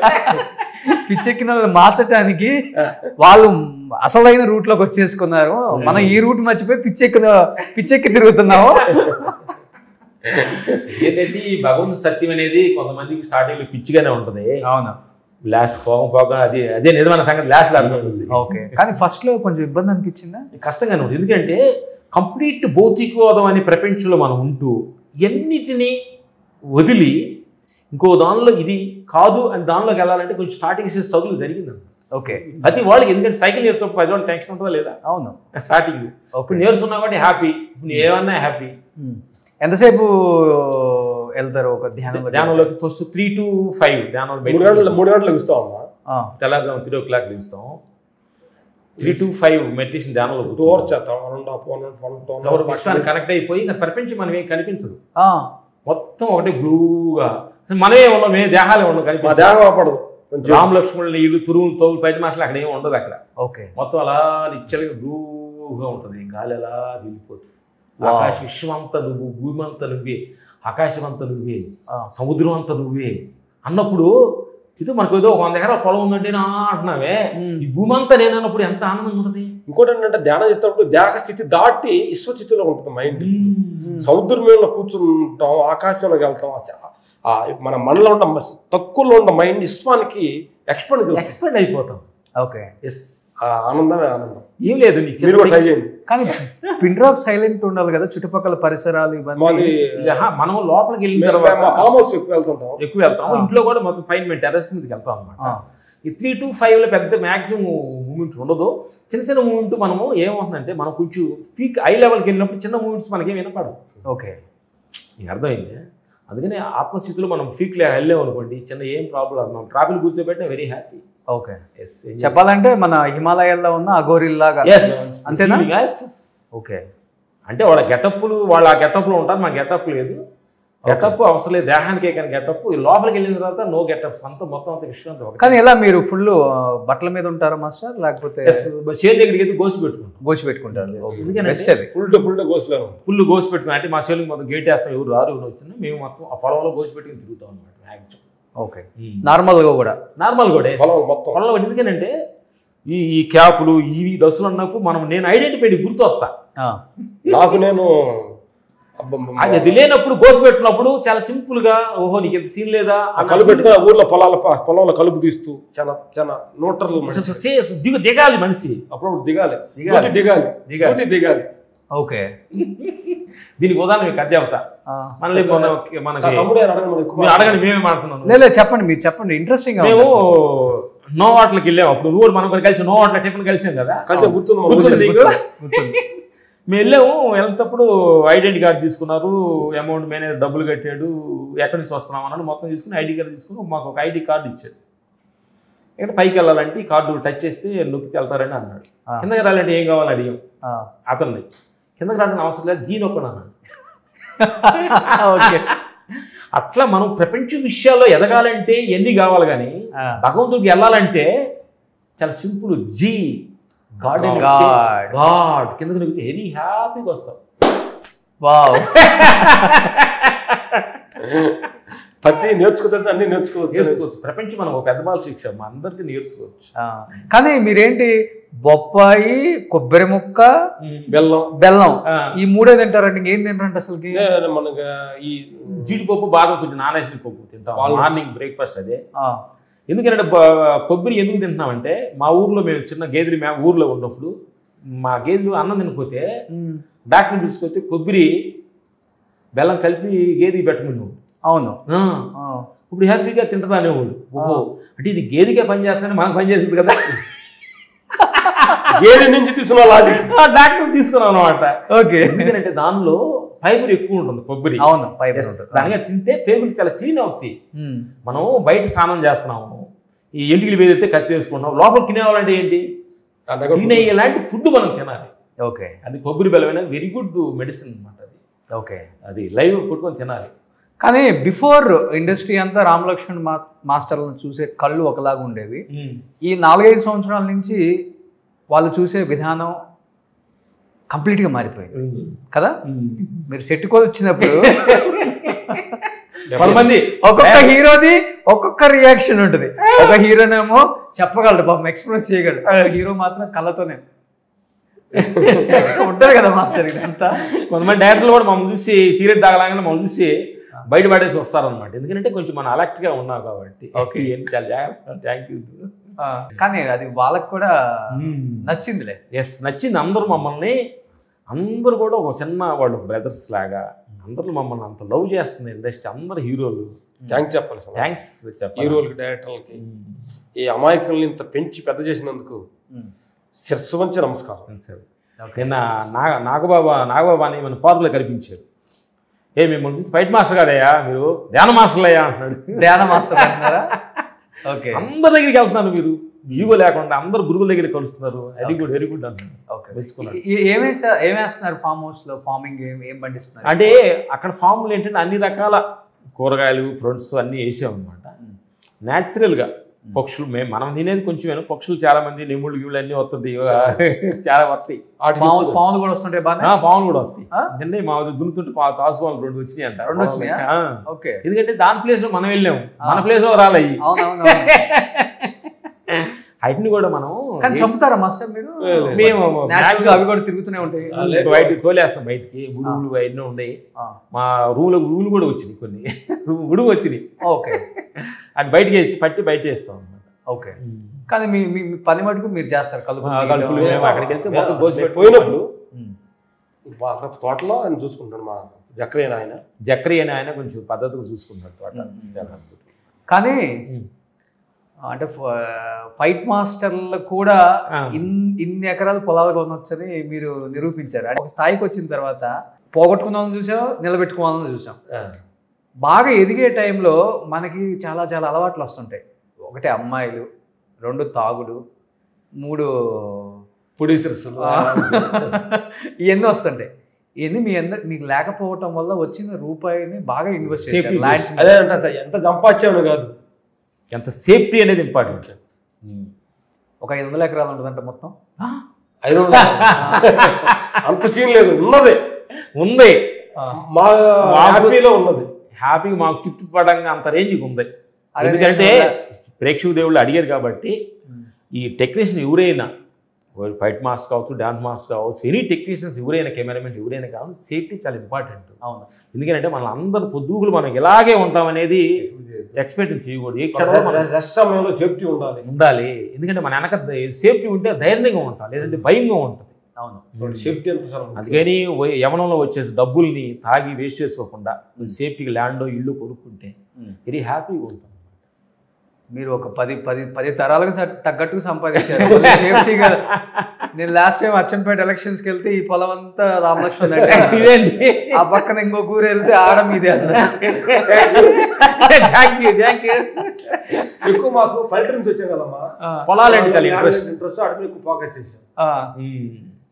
పిచ్చెక్కిన వాళ్ళని మార్చడానికి వాళ్ళు అసలైన రూట్ లోకి వచ్చేసుకున్నారు, మనం ఈ రూట్ మర్చిపోయి పిచ్చెక్కి తిరుగుతున్నాము. ఏంటంటే ఈ భగవంతు సత్యం అనేది కొంతమందికి స్టార్టింగ్ లో పిచ్చిగానే ఉంటుంది. అవును, లాస్ట్ పోగా అదే నిజమైన సంగతి లాస్ట్ అర్థమవుతుంది. ఓకే, కానీ ఫస్ట్ లో కొంచెం ఇబ్బంది అనిపించిందా? కష్టంగానే ఉంటుంది, ఎందుకంటే కంప్లీట్ భౌతికవాదం అనే ప్రపంచంలో మనం ఉంటూ ఎన్నిటినీ వదిలి ఇంకో దానిలో ఇది కాదు అని దానిలోకి వెళ్ళాలంటే కొంచెం స్టార్టింగ్ స్ట్రగుల్ జరిగిందండి. ఓకే, ప్రతి వాళ్ళకి, ఎందుకంటే సైకిల్ నేర్చుకో 10 రోజులు టెన్షన్ ఉంటుందా లేదా? అవును, స్టార్టింగ్ ఇప్పుడు నేర్చుకున్నా కాబట్టి హ్యాపీ, ఇప్పుడు ఏమన్నా హ్యాపీ. ఎంతసేపు వెళ్తారు ఒక ధ్యానంలోకి? ఫస్ట్ 3 to 5 ధ్యానం. 3 గంటలకు ఇస్తామమ్మా, తెల్లారుజాము 3 o'clock ఇస్తాం. 3 to 5 మెడిటేషన్ ధ్యానంలో విశ్వానికి కనెక్ట్ అయిపోయి ప్రపంచం మనం ఏం కనిపించదు, మొత్తం ఒకటి బ్లూగా. అసలు మనమే ఉన్నాం, ఏ దేహాలే ఉన్నాం, కనిపించదు. రామ్ లక్ష్మణులు ఇల్లు తురుములు తోలు బయట మాటలు అక్కడ ఏమి ఉండదు. అక్కడ ఓకే, మొత్తం అలా నిచ్చలుగా బ్లూగా ఉంటుంది, గాలి అలా వెళ్ళిపోతుంది. ఆకాశ విశ్వం అంతా నువ్వు, భూమి అంతా నువ్వే, ఆకాశం అంతా నువ్వే, సముద్రం అంతా నువ్వే అన్నప్పుడు ఇది మనకు ఏదో 100 ఎకరాల పొలం ఉందంటే నా అంటున్నావే, ఈ భూమి అంతా నేను అన్నప్పుడు ఎంత ఆనందంగా ఉంటుంది. ఇంకోటి ఏంటంటే ధ్యానం చేసేటప్పుడు దేహ స్థితి దాటి విశ్వస్థితిలో ఉంటుంది మైండ్. సముద్రం మీద కూర్చుంటాం, ఆకాశంలోకి వెళ్తాం, మన మనలో ఉన్న తక్కువలో ఉన్న మైండ్ విశ్వానికి ఎక్స్పెండ్ అయిపోతాం. ఓకే, ఆనందమే ఆనందం. ఏం లేదు నీకు మీరు కూడా ట్రై చేయండి. కానీ పిన్ డ్రాప్ సైలెంట్ ఉండాలి కదా, చుట్టుపక్కల పరిసరాలు ఇవన్నీ. మాది మనం లోపలికి వెళ్ళిన తర్వాత ఫామ్ హౌస్ ఎక్కువ వెళ్తాం. ఇంట్లో కూడా మొత్తం పైన మేము టెర్రస్ మీదకి వెళ్తాం అనమాట. ఈ 3 to 5 పెద్ద మ్యాక్సిమం మూమెంట్ ఉండదు. చిన్న చిన్న మూమెంట్ మనము ఏమవుతుందంటే మనం కొంచెం పీక్ హై లెవెల్కి వెళ్ళినప్పుడు చిన్న మూమెంట్స్ మనకేం వినపడవు. ఓకే, నీకు అర్థమైంది. అందుకని ఆత్మస్థితిలో మనం పీక్లో వెళ్ళాము అనుకోండి, చిన్న ఏం ప్రాబ్లం మనం ట్రాఫిక్ కూర్చోబెట్టినా వెరీ హ్యాపీ. ఓకే, చెప్పాలంటే మన హిమాలయాల్లో ఉన్న అఘోరిల్లాగా అంతేనా? ఓకే, అంటే వాళ్ళ గెటప్లు వాళ్ళ ఆ గెటప్లో ఉంటారు, మా గెటప్ లేదు. గెటప్ అవసరం లేదు దేహానికే, కానీ గెటప్ లోపలికి వెళ్ళిన తర్వాత నో గెటప్స్ అంతా మొత్తం అంత విషయం. కానీ ఎలా మీరు ఫుల్ బట్టల మీద ఉంటారా మాస్టర్, లేకపోతే చేతి దగ్గరికి అయితే గోసి పెట్టుకుంటారు? ఫుల్ గోసి పెట్టుకుని అంటే మా చేతులకు మొత్తం గేట్ వేస్తాం, ఎవరు రారు ఎవరు వచ్చినా మేము మొత్తం ఆ పొలంలో గోసి పెట్టుకుని తిరుగుతాం అనమాట. మ్యాక్సిమం ఓకే, నార్మల్గా కూడా పొలంలో. ఎందుకంటే ఈ క్యాపులు ఇవి డ్రెస్సులు అన్నప్పుడు నేను ఐడెంటిఫైడ్ గుర్తు వస్తా. నాకు నేను అది లేనప్పుడు గోసి పెట్టినప్పుడు చాలా సింపుల్ గా ఓహో నీకు ఎంత సీన్ లేదా కలుపు పెట్టుకుని ఊర్లో పొలంలో కలుపు తీస్తూ చాలా నోటర్లు దిగాలి మనిషి, అప్పుడు దిగాలి. ఓకే, దీనికి ఉదాహరణ మీకు కథ చెప్తా. మనకి అడగండి, మేమే మాట్లాడుతున్నాను. లేదు చెప్పండి, మీరు చెప్పండి, ఇంట్రెస్టింగ్. మేము నో వాటర్కి వెళ్ళాము, అప్పుడు నువ్వు మనం కూడా కలిసి నో వాటర్ టిఫిన్ కలిసాం కదా, గుర్తుంది. మేము వెళ్ళేటప్పుడు ఐడెంటిటీ కార్డు తీసుకున్నారు, అమౌంట్ మేనేజర్ డబ్బులు కట్టాడు, ఎక్కడి నుంచి వస్తున్నాం అన్నాడు, మొత్తం తీసుకుని ఐడి కార్డు తీసుకుని మాకు ఒక ఐడి కార్డు ఇచ్చాడు. ఇక్కడ పైకి వెళ్ళాలంటే ఈ కార్డు టచ్ చేస్తే నొక్కితే వెళ్తారని అన్నాడు. కిందకి రాలంటే ఏం కావాలని అడిగాం అతన్ని. కిందకి రావడానికి అవసరం లేదు, దీని ఒక్కడు అన్నాడు. అట్లా మనం ప్రపంచ విషయాల్లో ఎదగాలంటే ఎన్ని కావాలి, కానీ భగవంతుడికి వెళ్ళాలంటే చాలా సింపుల్. గాడ్ కిందకి నొక్కితే వెరీ హ్యాపీగా వస్తాం. వావ్, ప్రతి నేర్చుకోవచ్చు, అన్ని నేర్చుకోవచ్చు. ప్రపంచం మనం ఒక పెద్ద బాల శిక్ష మా అందరికి నేర్చుకోవచ్చు. కానీ మీరేంటి బొప్పాయి, కొబ్బరి ముక్క, బెల్లం ఈ మూడే తింటారండి, ఇంకేం తింటారంటే అసలుకి? మనకి ఈ జీడిపప్పు బాగా కొంచెం నానేసిన పప్పు తింటాం మార్నింగ్ బ్రేక్ఫాస్ట్. అదే ఎందుకంటే కొబ్బరి ఎందుకు తింటున్నామంటే మా ఊర్లో మేము చిన్న గేదెలు మేము ఊర్లో ఉన్నప్పుడు మా గేదెలు అన్నం తినకపోతే డాక్టర్ని పిలుచుకొస్తే కొబ్బరి బెల్లం కలిపి గేదెకి పెట్టమని. అవును, ఇప్పుడు హ్యాపీగా తింటుందా అనేవాళ్ళు. ఓహో అంటే ఇది గేదెకే పని చేస్తుందని మాకు పని చేస్తుంది కదా, గేదె నుంచి తీసుకున్న లాజిక్ డాక్టర్ తీసుకున్నాం అనమాట. ఓకే, ఎందుకంటే దానిలో ఫైబర్ ఎక్కువ ఉంటుంది కొబ్బరి. అవును, దానిగా తింటే ఫేబుల్ చాలా క్లీన్ అవుతాయి. మనం బయట స్నానం చేస్తున్నాము, ఈ ఎంటికలు వేదితే కత్తి వేసుకుంటున్నాం, లోపల తినేవాళ్ళంటే ఏంటి క్లీన్ అయ్యేలాంటి ఫుడ్ మనం తినాలి. ఓకే, అది కొబ్బరి బెల్లం అనేది వెరీ గుడ్ మెడిసిన్ అనమాట. అది ఓకే, అది లైవ్ కొట్టుకొని తినాలి. కానీ బిఫోర్ ఇండస్ట్రీ అంతా రామలక్ష్మణ్ మాస్టర్లను చూసే కళ్ళు ఒకలాగా ఉండేవి. ఈ 4-5 సంవత్సరాల నుంచి వాళ్ళు చూసే విధానం కంప్లీట్గా మారిపోయింది కదా. మీరు సెట్కోలు వచ్చినప్పుడు కొంతమంది ఒక్కొక్క హీరోది ఒక్కొక్క రియాక్షన్ ఉంటుంది. ఒక హీరోనేమో చెప్పగలడు, పాపం ఎక్స్ప్రెస్ చేయగలడు, హీరో మాత్రం కళ్ళతోనే ఉంటారు కదా మాస్టర్. ఇదంతా కొంతమంది డైరెక్టర్లు కూడా మమ్మల్ని చూసి సీరియట్ తాగలాగానే మమ్మల్ని చూసి బయట పడేసి వస్తారనమాట. ఎందుకంటే కొంచెం మనం అలర్ట్గా ఉన్నాం కాబట్టి. ఓకే, ఏంటి చాలా జాగ్రత్త, థ్యాంక్ యూ. కానీ అది వాళ్ళకి కూడా నచ్చిందిలే. ఎస్, నచ్చింది. అందరూ కూడా ఒక చిన్న వాళ్ళు బ్రదర్స్ లాగా అందరూ మమ్మల్ని అంత లవ్ చేస్తుంది ఇండస్ట్రీ. అందరు హీరోలు థ్యాంక్స్ చెప్పాలి, థ్యాంక్స్ చెప్పాలి హీరోలకి, డైరెక్టర్లకి. ఈ అమాయకుల్ని ఇంత పెంచి పెద్ద చేసినందుకు శిరస్సు వంచి నమస్కారం. నిన్న నాగబాబా అని మన పార్కులో కనిపించారు. మిమ్మల్ని చూసి ఫైట్ మాస్టర్ కాదయ్యా, మీరు ధ్యాన మాస్టర్లు అయ్యా అంటున్నాడు. ధ్యాన మాస్టర్ అంటున్నారా? ఓకే, అందరి దగ్గరికి వెళ్తున్నారు, మీరు ఈగో లేకుండా అందరు గురువుల దగ్గర కలుస్తున్నారు. వెరీ గుడ్ అంటున్నారు. మెచ్చుకున్నారు. ఏమేస్తున్నారు ఫామ్ హౌస్ లో? ఫార్మింగ్ ఏం పండిస్తున్నారు అంటే అక్కడ ఫామ్లు ఏంటంటే అన్ని రకాల కూరగాయలు, ఫ్రూట్స్ అన్నీ వేసామన్నమాట. న్యాచురల్గా పక్షులు మనం తినేది కొంచెం, పక్షులు చాలా మంది నెమ్ముళ్ళు గివుళ్ళు అన్నీ వస్తుంటాయి, చాలా వస్తాయి. పాములు కూడా వస్తుంటాయి, పాములు కూడా వస్తాయి. అంటే మా దున్నుతుంటే తాసుకోవాలి 2 వచ్చినాయి అంట. 2 వచ్చినాయా? ఓకే, ఎందుకంటే దాని ప్లేస్ లో మనం వెళ్ళాము, మన ప్లేస్ లో రాలయ్యి. వాటిని కూడా మనం చంపుతారా మాస్టర్ మీరు? మేము అవి కూడా తిరుగుతూనే ఉంటాయి, బయటికి తోలేస్తాం. బయటికి ఉడుగులు అవన్నీ ఉన్నాయి. మా రూలు కూడా వచ్చినాయి, కొన్ని ఉడుగు వచ్చినాయి. ఓకే, అది బయటకి వేసి పట్టి బయట వేస్తాం అనమాట. ఓకే. కానీ మీ మీ పని మటుకు మీరు చేస్తారు, కలుపులు మేము అక్కడికి వెళ్తే మొత్తం గోసి పోయినప్పుడు అక్కడ తోటలో ఆయన చూసుకుంటాడు మా జక్రీ అని ఆయన కొంచెం పద్ధతిగా చూసుకుంటాడు తోట. చాలా అద్భుతం. కానీ అంటే ఫైట్ మాస్టర్లు కూడా ఇన్ని ఎకరాల పొలాలు కొనొచ్చని మీరు నిరూపించారు. అంటే ఒక స్థాయికి వచ్చిన తర్వాత పోగొట్టుకున్న వాళ్ళని చూసాం, నిలబెట్టుకున్న వాళ్ళని చూసాం. బాగా ఎదిగే టైంలో మనకి చాలా చాలా అలవాట్లు వస్తుంటాయి. ఒకటి అమ్మాయిలు, 2 తాగుడు, 3 ప్రొడ్యూసర్స్ ఇవన్నీ వస్తుంటాయి. ఇవన్నీ మీకు లేకపోవటం వల్ల వచ్చిన రూపాయిని బాగా ఇన్వెస్ట్ చేశారు. అదే అంటే ఎంత సంపాదించామని కాదు, ఎంత సేఫ్టీ అనేది ఇంపార్టెంట్. ఒక 500 ఎకరాలు ఉంటుందంట మొత్తం. 500 అంత సీన్ లేదు, ఉంది మా హ్యాపీలో ఉన్నది. హ్యాపీగా మాకు తృప్తి పడంగా అంత రేంజ్కి ఉంది. ఎందుకంటే ప్రేక్షక దేవుళ్ళు అడిగారు కాబట్టి ఈ టెక్నీషియన్ ఎవరైనా, ఫైట్ మాస్టర్ కావచ్చు, డాన్స్ మాస్టర్ కావచ్చు, ఎనీ టెక్నీషియన్స్ ఎవరైనా, కెమెరామెన్స్ ఎవరైనా కావాలి, సేఫ్టీ చాలా ఇంపార్టెంట్. అవును. ఎందుకంటే మన అందరు పొద్దుగులు మనం ఇలాగే ఉంటామనేది ఎక్స్పెక్ట్ చేయకూడదు. ఏ క్షణంలో రెస్ట్ సమయంలో సేఫ్టీ ఉండాలి. ఎందుకంటే మన వెనక సేఫ్టీ ఉంటే ధైర్యంగా ఉంటాం, లేదంటే భయంగా ఉంటుంది. అవును. సేఫ్టీ ఎంత. అందుకని యవనంలో వచ్చేసి డబ్బుల్ని తాగి వేస్ట్ చేసుకోకుండా సేఫ్టీకి ల్యాండ్ ఇల్లు కొనుక్కుంటే వెరీ హ్యాపీగా ఉంటాం. మీరు ఒక 10 తరాలకు తగ్గట్టుగా సంపాదించారు సేఫ్టీగా. నేను లాస్ట్ టైం అచ్చంపేట ఎలక్షన్స్కి వెళ్తే ఈ పొలం అంతా రామలక్ష్మణ్ ఇదేంటి, ఆ పక్కన ఇంకో ఊరు వెళ్తే ఆడం ఇదే ఎక్కువ మాకు పల్లెటూరు నుంచి వచ్చాం కదమ్మా, పొలాలంటే చాలా ఇంట్రెస్ట్ అడుగు ఎక్కువ ఫోకస్ చేసాం.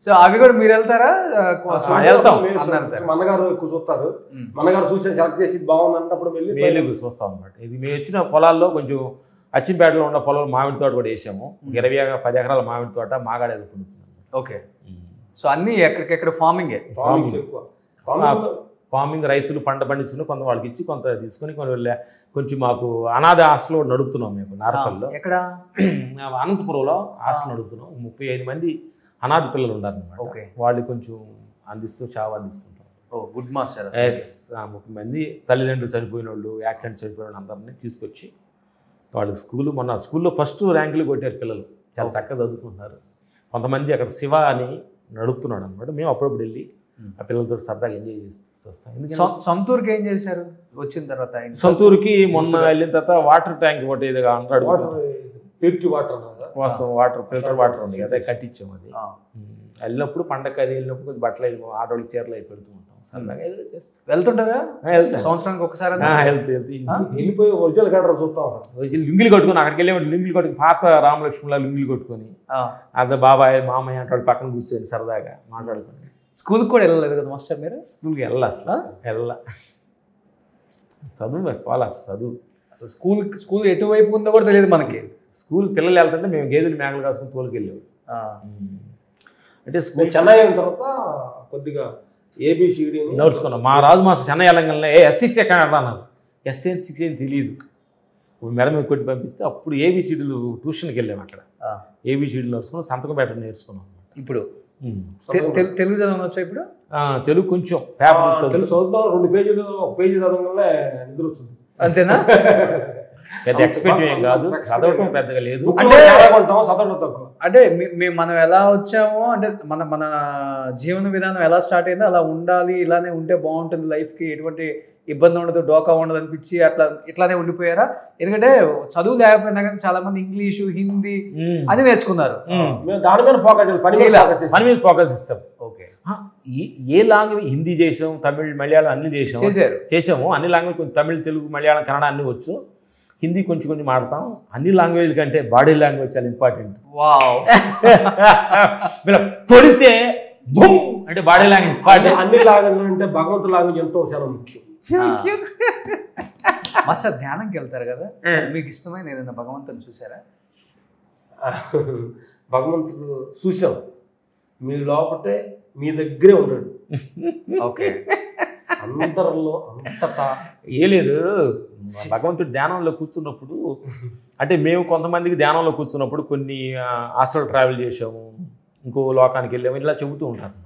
సో అవి కూడా మీరు వెళ్తారా? వెళ్తాం. మన్నగారు ఎక్కువ చూస్తారు, మన్నగారు చూసి సెలెక్ట్ చేసి బాగుంది అన్నప్పుడు వెళ్ళి చూస్తాం అనమాట. ఇది మేము వచ్చిన పొలాల్లో కొంచెం అచ్చింపేటలో ఉన్న పొలాలు మామిడి తోట కూడా వేసాము. 10 ఎకరాల మామిడి తోట మాగాడ ఎదుర్కొంటుంది. ఓకే. సో అన్ని ఎక్కడికెక్కడ ఫార్మింగ్ రైతులు పంట పండిస్తున్న కొంత వాళ్ళకి ఇచ్చి కొంత తీసుకొని కొంచెం మాకు అనాథ హాస్టల్ నడుపుతున్నాం మేము నార్కల్లో. ఎక్కడ? అనంతపురంలో హాస్టల్ నడుపుతున్నాం. 35 మంది అనాథ పిల్లలు ఉన్నారనమాట. వాళ్ళు కొంచెం చావ అందిస్తుంటాం. Good master. 30 మంది తల్లిదండ్రులు చనిపోయిన వాళ్ళు, యాక్సిడెంట్ చనిపోయిన వాళ్ళు అందరినీ తీసుకొచ్చి వాళ్ళు మొన్న స్కూల్లో ఫస్ట్ ర్యాంకులు కొట్టారు పిల్లలు. చాలా చక్కగా చదువుకుంటున్నారు. కొంతమంది అక్కడ శివ అని నడుపుతున్నాడు అనమాట. మేము అప్పుడప్పుడు వెళ్ళి ఆ పిల్లలతో సరదాగా ఎంజాయ్ చేస్తూ వస్తాం. సొంతూరుకి ఏం చేశారు వచ్చిన తర్వాత? సొంతూరుకి మొన్న వెళ్ళిన తర్వాత వాటర్ ట్యాంక్ ఒకటి ఏదో అంటాడు కోసం, ఫిల్టర్ వాటర్ ఉంది కదా, కట్టించాము. అది వెళ్ళినప్పుడు పండగ అది వెళ్ళినప్పుడు కొంచెం బట్టలు ఆటోలు చీరలు అవి పెడుతూ ఉంటాం. సరదాగా ఏదో చేస్తాం. వెళ్తుంటారా? సంవత్సరానికి ఒకసారి వెళ్ళిపోయి ఒరిజినల్ గడ్డ చూస్తాం. లుంగిలు కట్టుకుని అక్కడికి వెళ్ళే లుంగిలు కట్టుకుని పాత రామలక్ష్మణులా లుంగిలు కట్టుకొని అదే బాబాయ్ మామయ్య అంటాడు పక్కన కూర్చొని సరదాగా మాట్లాడుకుని. స్కూల్కి కూడా వెళ్ళలేదు కదా మాస్టర్ మీరు? స్కూల్కి వెళ్ళా చదువు పోలా చదువు. అసలు స్కూల్ ఎటువైపు ఉందో కూడా తెలియదు మనకి. స్కూల్ పిల్లలు వెళ్తుంటే మేము గేదెలు మేకలు కాసుకుని తోలుకి వెళ్ళాము. అంటే స్కూల్ చెన్నై అయిన తర్వాత కొద్దిగా ఏబిసిడి నేర్చుకున్నాం. మా రాజు మాస్టర్ చెన్నై వెళ్ళంగానే S6 ఎక్కడ అన్నారు. SN6 ఏం తెలియదు. ఇప్పుడు మెడ మీద కొట్టి పంపిస్తే అప్పుడు ఏబిసిడీలు ట్యూషన్కి వెళ్ళాము. అక్కడ ఏబిసిడీలు నేర్చుకున్నాం, సంతకం పెట్టడం నేర్చుకున్నాం. ఇప్పుడు తెలుగు చదవనొచ్చా? ఇప్పుడు తెలుగు కొంచెం పేపర్ చదువుతాం. 2 పేజీలు 1 పేజీ చదవగానే నిద్ర వచ్చింది. అంతేనా? పెద్ద ఎక్స్పెక్ట్ ఏం కాదు, చదవటం పెద్దగా లేదు. అంటే మనం ఎలా వచ్చామో, అంటే మన జీవన విధానం ఎలా స్టార్ట్ అయిందో అలా ఉండాలి, ఇలానే ఉంటే బాగుంటుంది, లైఫ్కి ఎటువంటి ఇబ్బంది ఉండదు, డోకా ఉండదు అనిపించి ఇట్లానే ఉండిపోయారా? ఎందుకంటే చదువు లేకపోయినా కానీ చాలా మంది ఇంగ్లీషు, హిందీ అని నేర్చుకున్నారు. దాని మీద పని మీద ఫోకస్ ఇస్తాం. ఓకే. ఏ లాంగ్వేజ్ హిందీ చేసాం, తమిళ్, మలయాళం అన్ని చేసాము. అన్ని లాంగ్వేజ్ కొంచెం తమిళ్, తెలుగు, మలయాళం, కన్నడ అన్ని వచ్చు. హిందీ కొంచెం మాడతాం. అన్ని లాంగ్వేజ్ కంటే బాడీ లాంగ్వేజ్ చాలా ఇంపార్టెంట్. కొడితే అంటే బాడీ లాంగ్వేజ్ ఇంపార్టెంట్. అన్ని లాంగ్వేజ్ అంటే భగవంతుడి లాంగ్వేజ్ ఎంతో చాలా ముఖ్యం. మస్తు ధ్యానంకి వెళ్తారు కదా, మీకు ఇష్టమైన ఏదైనా భగవంతుని చూసారా? భగవంతుడు చూసాం. మీ లోపటే మీ దగ్గరే ఉన్నాడు. ఓకే. అందరిలో అంతటా ఏ లేదు. భగవంతుడు ధ్యానంలో కూర్చున్నప్పుడు అంటే మేము కొంతమందికి ధ్యానంలో కూర్చున్నప్పుడు కొన్ని హాస్టల్ ట్రావెల్ చేసాము, ఇంకో లోకానికి వెళ్ళాము, ఇలా చెబుతూ ఉంటారు.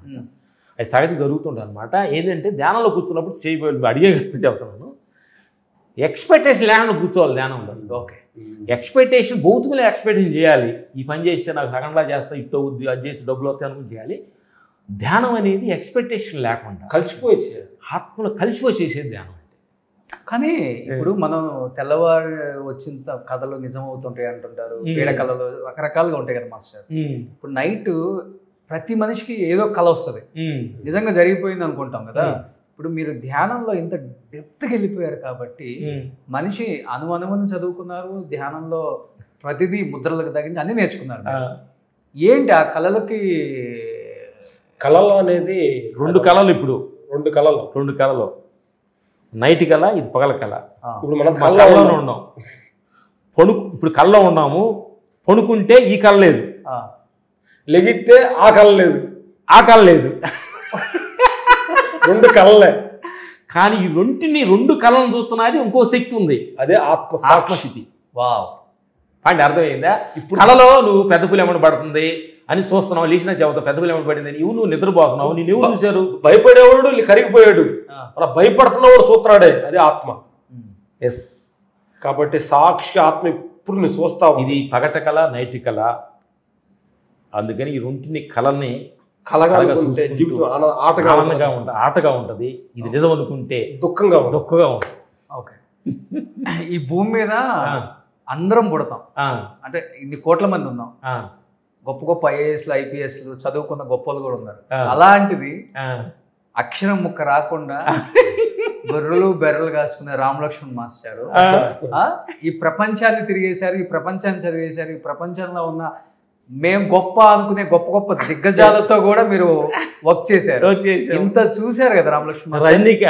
అది సహజంగా జరుగుతుంటారు అనమాట. ఏంటంటే ధ్యానంలో కూర్చున్నప్పుడు చేయబోయే అడిగే చెప్తున్నాను, ఎక్స్పెక్టేషన్ లేకుండా కూర్చోవాలి ధ్యానంలో. ఓకే. ఎక్స్పెక్టేషన్ భౌతికంగా ఎక్స్పెక్టేషన్ చేయాలి. ఈ పని చేస్తే నాకు సగంలా చేస్తా, ఇట్టు అవుద్ది, అది చేసి డబ్బులు వస్తాయి అనుకుని చేయాలి. ధ్యానం అనేది ఎక్స్పెక్టేషన్ లేకుండా కలిసిపోయేది, ఆత్మలో కలిసిపోయి చేసేది ధ్యానం. కానీ ఇప్పుడు మనం తెల్లవారు వచ్చిన కథలు నిజం అవుతుంటాయి అంటుంటారు, వేడ కళలు రకరకాలుగా ఉంటాయి కదా మాస్టర్. ఇప్పుడు నైట్ ప్రతి మనిషికి ఏదో కళ వస్తుంది, నిజంగా జరిగిపోయింది అనుకుంటాం కదా. ఇప్పుడు మీరు ధ్యానంలో ఇంత డెప్త్కి వెళ్ళిపోయారు కాబట్టి మనిషి అనుమనుమని చదువుకున్నారు, ధ్యానంలో ప్రతిదీ ముద్రలకు తగ్గించి అన్ని నేర్చుకున్నారు. ఏంటి ఆ కళలకి? కళలు అనేది రెండు కళలు. ఇప్పుడు రెండు కళలు, నైట్ కళ, ఇది పగల కళ. ఇప్పుడు మనం కళ్ళలోనే ఉన్నాం, ఇప్పుడు కళ్ళలో ఉన్నాము. పడుకుంటే ఈ కళ లేదు, లెగిస్తే ఆ కళ లేదు, ఆ కళ లేదు. రెండు కళలే. కానీ ఈ రెండు కళలను చూస్తున్నది ఇంకో శక్తి ఉంది, అదే ఆత్మస్థితి. వావ్, అంటే అర్థమైందా? ఇప్పుడు కళలో నువ్వు పెద్ద పులి ఏమని పడుతుంది అని చూస్తున్నావు, లేచినా చెబుతావు పెద్ద పులి ఏమని పడింది అని. నువ్వు నిద్రపోతున్నావు, నేను ఎవరు చూశారు? భయపడేవాడు కరిగిపోయాడు, అలా భయపడుతున్నవాడు చూస్తున్నాడే, అదే ఆత్మ. ఎస్, కాబట్టి సాక్షి ఆత్మ ఇప్పుడు నువ్వు చూస్తావు. ఇది పగట కళ, నైట్ కళ. అందుకని ఈ రెంటిని కళని ఆనందంగా ఉంటుంది, ఆటగా ఉంటుంది. ఇది నిజం అనుకుంటే దుఃఖంగా ఉంటుంది. ఓకే, ఈ భూమి మీద అందరం పుడతాం, అంటే ఇన్ని కోట్ల మంది ఉన్నాం, గొప్ప గొప్ప ఐఏఎస్లు ఐపీఎస్లు చదువుకున్న గొప్పలు కూడా ఉన్నారు. అలాంటిది అక్షరం ముక్క రాకుండా గొర్రెలు బెర్రలు కాసుకునే రామలక్ష్మణ్ మాస్టారు ఈ ప్రపంచాన్ని తిరిగేశారు, ఈ ప్రపంచాన్ని చదివేశారు. ఈ ప్రపంచంలో ఉన్న మేము గొప్ప అనుకునే గొప్ప గొప్ప దిగ్గజాలతో కూడా మీరు వర్క్ చేశారు. ఇంత చూశారు కదా రామలక్ష్మణ్.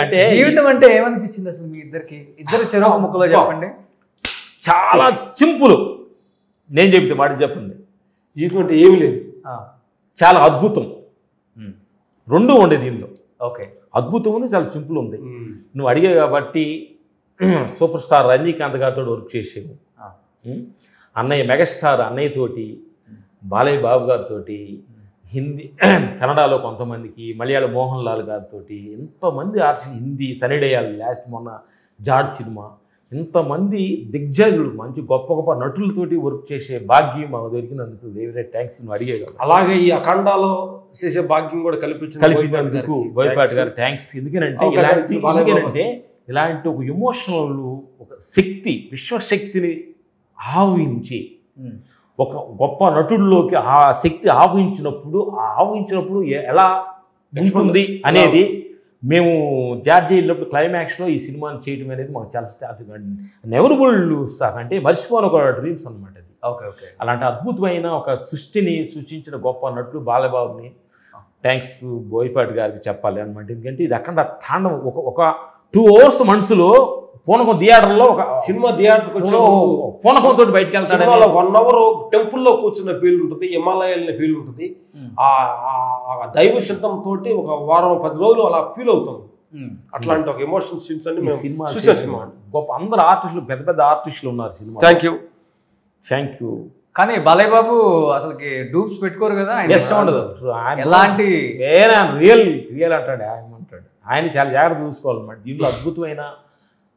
అంటే జీవితం అంటే ఏమనిపించింది అసలు మీ ఇద్దరికి? ఇద్దరు చెరొక ముక్కలో చెప్పండి. చాలా సింపుల్, నేను చెప్తే మాట చెప్పండి. జీవితం అంటే ఏమి లేదు, చాలా అద్భుతం. రెండు ఉండే దీనిలో. ఓకే, అద్భుతం ఉంది, చాలా సింపుల్ ఉంది. నువ్వు అడిగే కాబట్టి సూపర్ స్టార్ రజనీకాంత్ గారితో వర్క్ చేసావు, అన్నయ్య మెగాస్టార్ అన్నయ్యతోటి, బాలయ్య బాబు గారితో, హిందీ కన్నడలో కొంతమందికి, మలయాళ మోహన్ లాల్ గారితో, ఎంతోమంది ఆర్టిస్ట్, హిందీ సనిడేయాలి, లాస్ట్ మొన్న జాడ్ సినిమా, ఇంతమంది దిగ్గజులు మంచి గొప్ప గొప్ప నటులతోటి వర్క్ చేసే భాగ్యం మాకు దొరికినందుకు వేరే థ్యాంక్స్ నువ్వు అడిగేగా. అలాగే ఈ అఖండాలో చేసే భాగ్యం కూడా కల్పించినందుకు బోయపాటి గారు థ్యాంక్స్. ఎందుకంటే ఇలాంటి ఒక ఎమోషనల్, ఒక శక్తి, విశ్వశక్తిని ఆవహించి ఒక గొప్ప నటుడిలోకి ఆ శక్తి ఆవహించినప్పుడు ఎలా ఉంటుంది అనేది మేము జార్జి వెళ్ళినప్పుడు క్లైమాక్స్లో ఈ సినిమాని చేయడం అనేది మాకు చాలా నెవరబుల్ సార్, అంటే మర్చిపోని ఒక డ్రీమ్స్ అనమాట అది. ఓకే ఓకే, అలాంటి అద్భుతమైన ఒక సృష్టిని సృష్టించిన గొప్ప నటుడు బాలబాబుని థ్యాంక్స్ బోయపాటి గారికి చెప్పాలి అనమాట. ఎందుకంటే ఇది అక్కడ తాండవం, ఒక 2 hours మనసులో పూనకం థియేటర్లో, ఒక సినిమా థియేటర్కి పూనకంతో బయటకు వెళ్తాడు. 1 hour టెంపుల్లో కూర్చున్న ఫీల్ ఉంటుంది, హిమాలయాల ఫీల్ ఉంటుంది. ఆ దైవ శబ్దంతో ఒక వారం 10 రోజులు అలా ఫీల్ అవుతాం. అట్లాంటి ఒక ఎమోషన్ సీన్స్ అన్ని సినిమా గొప్ప అందరు ఆర్టిస్టులు, పెద్ద పెద్ద ఆర్టిస్టులు ఉన్నారు సినిమా. Thank you. కానీ బాలయ్య బాబు అసలుకి డూప్స్ పెట్టుకోరు కదా, ఆయన ఇష్టం ఉండదు. ఎలాంటి రియల్ అంటాడు ఆయన చాలా జాగ్రత్త చూసుకోవాలన్నమాట. దీంట్లో అద్భుతమైన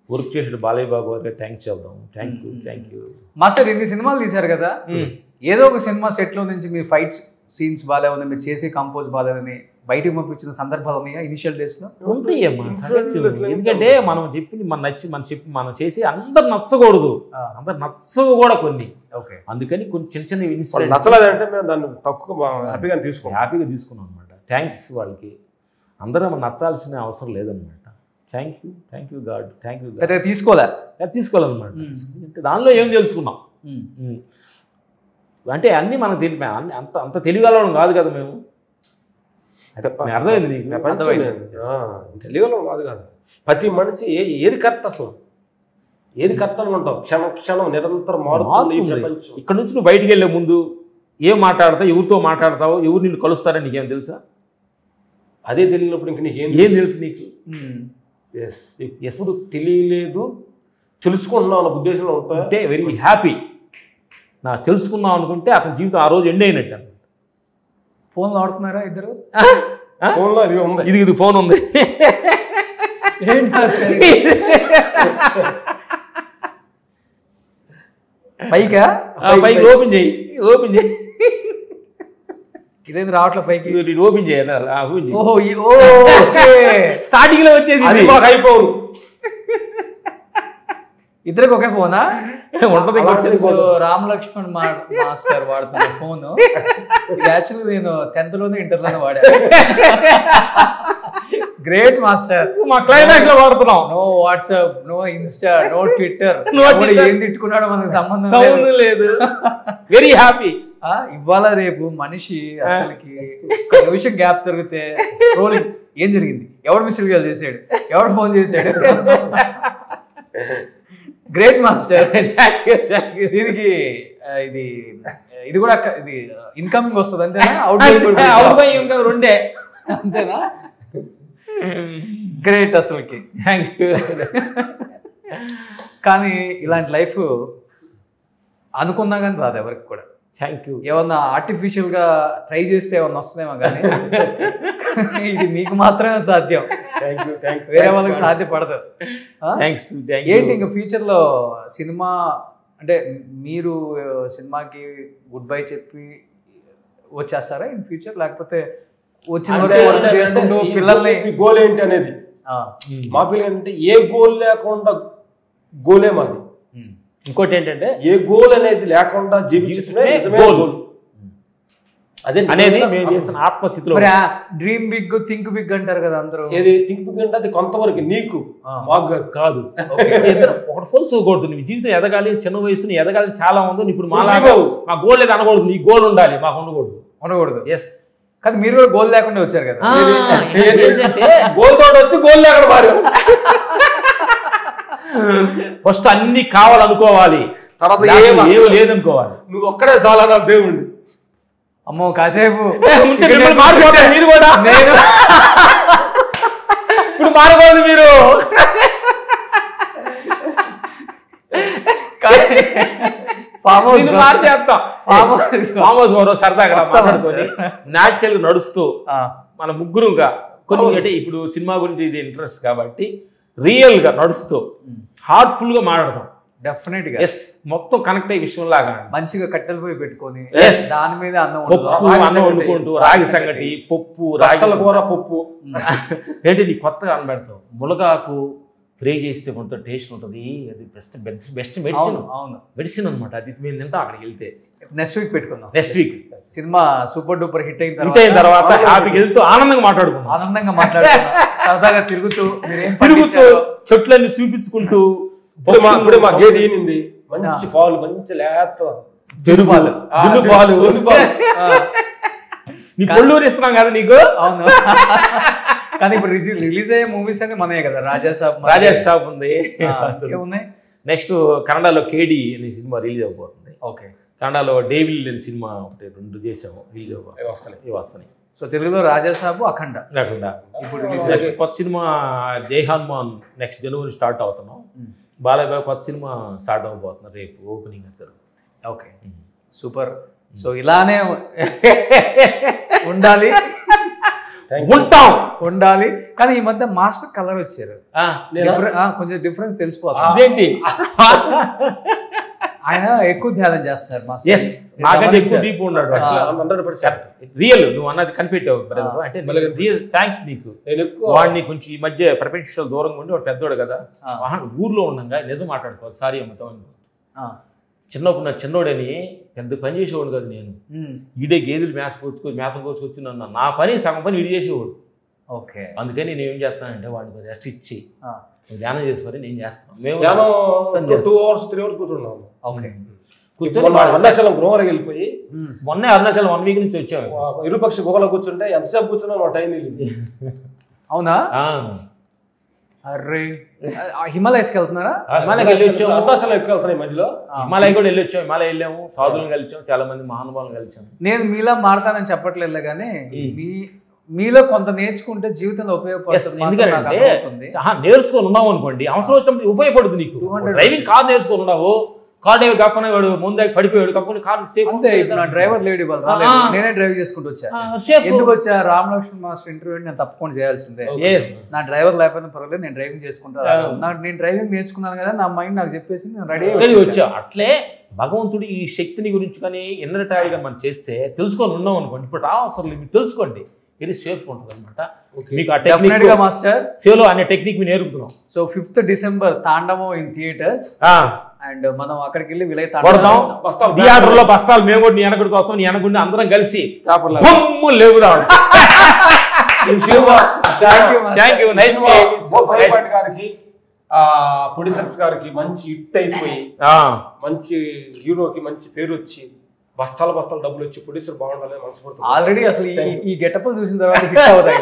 వర్క్ చేసాడు బాలయ్య బాబు గారికి థ్యాంక్స్ చెప్దాం. Thank you master. ఇన్ని సినిమాలు తీశారు కదా, ఏదో ఒక సినిమా సెట్లో నుంచి మీ ఫైట్ సీన్స్ బాగాలేవని, మీరు చేసే కంపోజ్ బాగాలేవని బయటికి పంపించిన సందర్భాలు ఉన్నాయా ఇనిషియల్ డేస్లో? ఉంటాయమ్మా. ఎందుకంటే మనం చెప్పింది మనం చేసి అందరు నచ్చకూడదు, అందరు నచ్చవు కూడా కొన్ని. ఓకే, అందుకని కొన్ని చిన్న ఇన్సిడెంట్ నచ్చలేదంటే మేము దాన్ని తక్కువ హ్యాపీగా తీసుకున్నాం అనమాట. థ్యాంక్స్ వాళ్ళకి. అందరూ నచ్చాల్సిన అవసరం లేదనమాట. Thank you God. తీసుకోవాలన్నమాట. అంటే దానిలో ఏం తెలుసుకున్నాం అంటే అన్నీ మనకు తెలిపా. అంత తెలియగలవడం కాదు కదా మేము. అర్థమైంది నీకు? తెలియగలం కాదు కదా. ప్రతి మనిషి ఏది కరెక్ట్, అసలు ఏది కరెక్ట్ అనుకుంటావు. క్షణం నిరంతరం మారుతుంది. ఇక్కడ నుంచి నువ్వు బయటికి వెళ్ళే ముందు ఏం మాట్లాడతావు, ఎవరితో మాట్లాడతావు, ఎవరు నిన్ను కలుస్తారని నీకేం తెలుసా? అదే తెలియనప్పుడు ఇంక నీకేం తెలుసు నీకు? ఎప్పుడు తెలియలేదు, తెలుసుకుంటున్నావు అన్న ఉద్దేశంలో ఉంటే వెరీ హ్యాపీ. నాకు తెలుసుకున్నాం అనుకుంటే అతని జీవితం ఆ రోజు ఎండ్ అయినట్టు అనమాట. ఫోన్లో ఆడుతున్నారా ఇద్దరు? ఫోన్లో ఇది ఫోన్ ఉంది. పైకా పైకి ఓపెన్ చేయి ఇదేంది రావట్లే పైకి ఓపెన్ చేయాలి ఓపెన్ చేయి. ఓహో ఓకే స్టార్టింగ్ లో వచ్చేది అది మాకు అయిపోవు. ఇద్దరికి ఒకే ఫోనా ఉంటది రామ్ లక్ష్మణ్ మాస్టర్ వాడుతున్న ఫోన్ యాక్చువల్లీ నేను 10th లోనే ఇంటర్లోనే వాడా. Great master. మా క్లైమాక్స్ లో వాడుతున్నాం. No WhatsApp, no Insta, no Twitter. ఏం తిట్టుకున్నాడో మనకు సంబంధం లేదు. Very happy. ఇవాళ రేపు మనిషి అసలుకి ఒక్క నిమిషం గ్యాప్ దొరికితే ట్రోలింగ్. ఏం జరిగింది, ఎవరు మిస్డ్ కాల్ చేశాడు, ఎవరు ఫోన్ చేశాడు. Great master. దీనికి ఇది కూడా ఇది ఇన్కమింగ్ వస్తుంది అంతేనా, అవుట్ ఇంకా రెండే అంతేనా? గ్రేట్ అసలుకి. Thank you. కానీ ఇలాంటి లైఫ్ అనుకున్నా కానీ రాదు ఎవరికి కూడా. Thank you. ఏమన్నా ఆర్టిఫిషియల్ గా ట్రై చేస్తే ఏమన్నా వస్తుందేమో కానీ ఇది మీకు మాత్రమే సాధ్యం, వేరే వాళ్ళకి సాధ్యపడదు. ఏంటి ఇంకా ఫ్యూచర్ లో సినిమా అంటే మీరు సినిమాకి గుడ్ బై చెప్పి వచ్చేస్తారా ఇన్ ఫ్యూచర్, లేకపోతే వచ్చిన చేసుకుంటూ పిల్లల్ని గోల్ ఏంటి అనేది? మా పిల్లలు అంటే ఏ గోల్ లేకుండా గోలే మాది. ఇంకోటి ఏంటంటే ఏ గోల్ అనేది లేకుండా జీవించడమే గోల్. అదే అనేది మేము చేస్తున్న ఆత్మస్థితిలో. డ్రీమ్ బిగ్ థింక్ బిగ్ అంటారు కదా అందరూ. ఏది థింక్ బిగ్ అంటే అది కొంతవరకు నీకు, మాకు కాదు. ఒకటి తెలుసుకోకూడదు, నీ జీవితం ఎదగాలి, చిన్న వయసుని ఎదగాలి చాలా ఉంది. ఇప్పుడు మా గోల్ లేదు అనకూడదు, నీ గోల్ ఉండాలి, మాకు ఉండకూడదు. ఎస్. కానీ మీరు కూడా గోల్ లేకుండా వచ్చారు కదా. గోల్ తోడు వచ్చి గోల్ లేకుండా మారు. ఫస్ట్ అన్ని కావాలనుకోవాలి, తర్వాత ఏమి లేదనుకోవాలి. నువ్వు ఒక్కడే చాలా దేవుడు. అమ్మో కాసేపు మారిపోతారు మీరు కూడా. ఇప్పుడు మారకూడదు మీరు. సరదాగా న్యాచురల్ నడుస్తూ మన ముగ్గురుగా కొన్ని అంటే ఇప్పుడు సినిమా గురించి ఇది ఇంట్రెస్ట్ కాబట్టి రియల్ గా నడుస్తూ హార్ట్ఫుల్ గా మాట్లాడతాం. డెఫినెట్ గా ఎస్. మొత్తం కనెక్ట్ అయ్యే విషయం లాగా మంచిగా కట్టెలు పోయి పెట్టుకొని దాని మీద అన్నం వండుకుంటూ రాగి సంగటి, పప్పు, రాగి కూర, పప్పు ఏంటి నీ కొత్తగా అనబెడతావు. మునగాకు ఫ్రై చేస్తే కొంత టేస్ట్ ఉంటుంది. అది బెస్ట్ మెడిసిన్ అనమాట. అది మేము తింటాం అక్కడికి వెళ్తే. నెక్స్ట్ వీక్ పెట్టుకుందాం. Next week cinema super duper hit అయిన తర్వాత హ్యాపీకి వెళ్తూ ఆనందంగా మాట్లాడుకుంటాం. సరదాగా తిరుగుతూ చెట్లన్నీ చూపించుకుంటూ. ఇప్పుడు మా గేదె ఈనింది, మంచి పాలు, మంచి లేత పాలు. నీ కొల్లూరు ఇస్తున్నాం కదా నీకు. అవును. కానీ ఇప్పుడు రిలీజ్ అయ్యే మూవీస్ అన్ని మనయే కదా. రాజా సాబ్ ఉంది. నెక్స్ట్ కన్నడలో కేడి అనే సినిమా రిలీజ్ అయిపోతుంది. ఓకే. కన్నడలో డేవిల్ అనే సినిమా ఒకటి 2 చేసాము, రిలీజ్ వస్తున్నాయి. సో తెలుగులో రాజా సాబు, అఖండ. ఇప్పుడు కొత్త సినిమా జై హనుమాన్ నెక్స్ట్ జనవరి స్టార్ట్ అవుతున్నాం. బాలయ్య బాబు కొత్త సినిమా స్టార్ట్ అవబోతున్నారు, రేపు ఓపెనింగ్ జరుగుతుంది. Okay, super. సో ఇలానే ఉండాలి, ఉండాలి. కానీ ఈ మధ్య మాస్టర్ కలర్ వచ్చారు, కొంచెం డిఫరెన్స్ తెలిసిపోతుంది. అదేంటి? ఆయన ఎక్కువ ధ్యానం చేస్తున్నారు. రియల్ నువ్వు అన్నది కనిపెట్టావు అంటే రియల్. థ్యాంక్స్ నీకు. వాడిని కొంచెం ఈ మధ్య ప్రపంచంలో దూరంగా ఉండి వాడు పెద్దోడు కదా, ఊర్లో ఉండగా నిజం మాట్లాడుకోవాలి. సారీ అమ్ముతాం. చిన్నప్పుడు నా చిన్నోడని పెద్ద పని చేసేవాడు కదా నేను. ఈడే గేదెలు మేతం కోసుకొచ్చి నన్ను నా పని సగం పని ఇడి చేసేవాడు. ఓకే. అందుకని నేను ఏం చేస్తానంటే వాడికి రెస్ట్ ఇచ్చి ధ్యానం చేసుకొని నేను చేస్తాను. మేము 2 hours 3 hours కూర్చున్నాము. ఓకే. కూర్చొని అరుణాచలం గృహలోకి వెళ్ళిపోయి మొన్నే అరుణాచలం 1 week నుంచి వచ్చాము. ఇరుపక్ష గుహలో కూర్చుంటే ఎంతసేపు కూర్చున్నా మా టైం వెళ్ళింది. అవునా? అర్రే, హిమాలయస్కి వెళ్తున్నారా? హిమాలయకి వెళ్ళి వచ్చాము. అరుణాచలం ఎక్కువ వెళ్తున్నాయి మధ్యలో. హిమాలయ కూడా వెళ్ళి వచ్చాము. హిమాలయ వెళ్ళాము, సాధువులను కలిసాము, చాలా మంది మహానుభావులను కలిసాము. నేను మీలా మారతానని చెప్పట్లేదు కానీ మీలో కొంత నేర్చుకుంటే జీవితంలో ఉపయోగపడుతుంది. ఎందుకంటే నేర్చుకొని ఉన్నావు అనుకోండి, అవసరం వచ్చినప్పుడు ఉపయోగపడుతుంది నీకు. డ్రైవింగ్ కార్ నేర్చుకొని ఉన్నావు, కార్ డ్రైవర్ కాకుండా వాడు ముందే పడిపోయాడు కాకుండా కార్ సేఫ్ అంతే. ఇప్పుడు నా డ్రైవర్ లేడీ వాళ్ళు నేనే డ్రైవ్ చేసుకుంటూ వచ్చా. ఎందుకు వచ్చా? రామ్ లక్ష్మణ్ మాస్టర్ ఇంటర్వ్యూ నేను తప్పకుండా చేయాల్సిందే. నా డ్రైవర్ లేకపోయినా పర్వాలేదు, నేను డ్రైవింగ్ చేసుకుంటాను. నేను డ్రైవింగ్ నేర్చుకున్నాను కదా, నా మైండ్ నాకు చెప్పేసి నేను రెడీ వచ్చా. అట్లే భగవంతుడి ఈ శక్తిని గురించి కానీ ఇన్నర్ ట్రావెల్గా మనం చేస్తే తెలుసుకొని ఉన్నాం అనుకోండి, ఇప్పుడు రావసరం మీరు తెలుసుకోండి, వెరీ సేఫ్ ఉంటుంది అనమాట. మీకు ఆ టెక్నిక్ మాస్టర్ సేలో అనే టెక్నిక్ మీరు నేర్పుతున్నాం. సో 5th December తాండవం ఇన్ థియేటర్స్. అండ్ మనం అక్కడికి వెళ్ళి విలయ కొడతాం. థియేటర్ లో బస్తాలు మేము కూడా నీ వెనకడితో వస్తాం, నీ వెనకుండి అందరం కలిసి లేవుదాం. గారికి ప్రొడ్యూసర్స్ గారికి మంచి హిట్ అయిపోయి మంచి హీరోకి మంచి పేరు వచ్చి బస్తాల డబ్బులు వచ్చి ప్రొడ్యూసర్ బాగుండాలని మనస్ఫూర్తి. ఆల్రెడీ అసలు ఈ గెటప్లు చూసిన తర్వాత హిట్ అవుతాయి.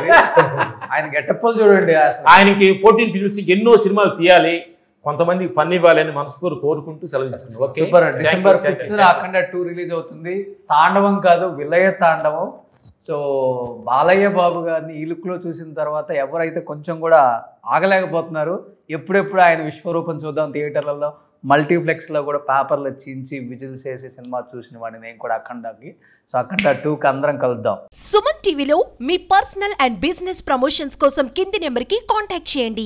ఆయన గెటప్లు చూడండి. ఆయనకి 14 ఫిల్మ్స్ ఎన్నో సినిమాలు తీయాలి, కొంతమంది ఫన్ ఇవ్వాలని మనస్ఫూర్తి కోరుకుంటూ సెలవు. సూపర్. December 5th అఖండ 2 రిలీజ్ అవుతుంది. తాండవం కాదు, విలయ తాండవం. సో బాలయ్య బాబు గారిని ఈ లుక్లో చూసిన తర్వాత ఎవరైతే కొంచెం కూడా ఆగలేకపోతున్నారు, ఎప్పుడెప్పుడు ఆయన విశ్వరూపం చూద్దాం థియేటర్లలో, మల్టీప్లెక్స్లో కూడా పేపర్లు చించి విజిల్స్ వేసి సినిమా చూసిన వాడిని నేను కూడా అఖండకి. సో అఖండ 2కి అందరం కలుద్దాం. సుమన్ టీవీలో మీ పర్సనల్ అండ్ బిజినెస్ ప్రమోషన్స్ కోసం కింది నెంబర్కి కాంటాక్ట్ చేయండి.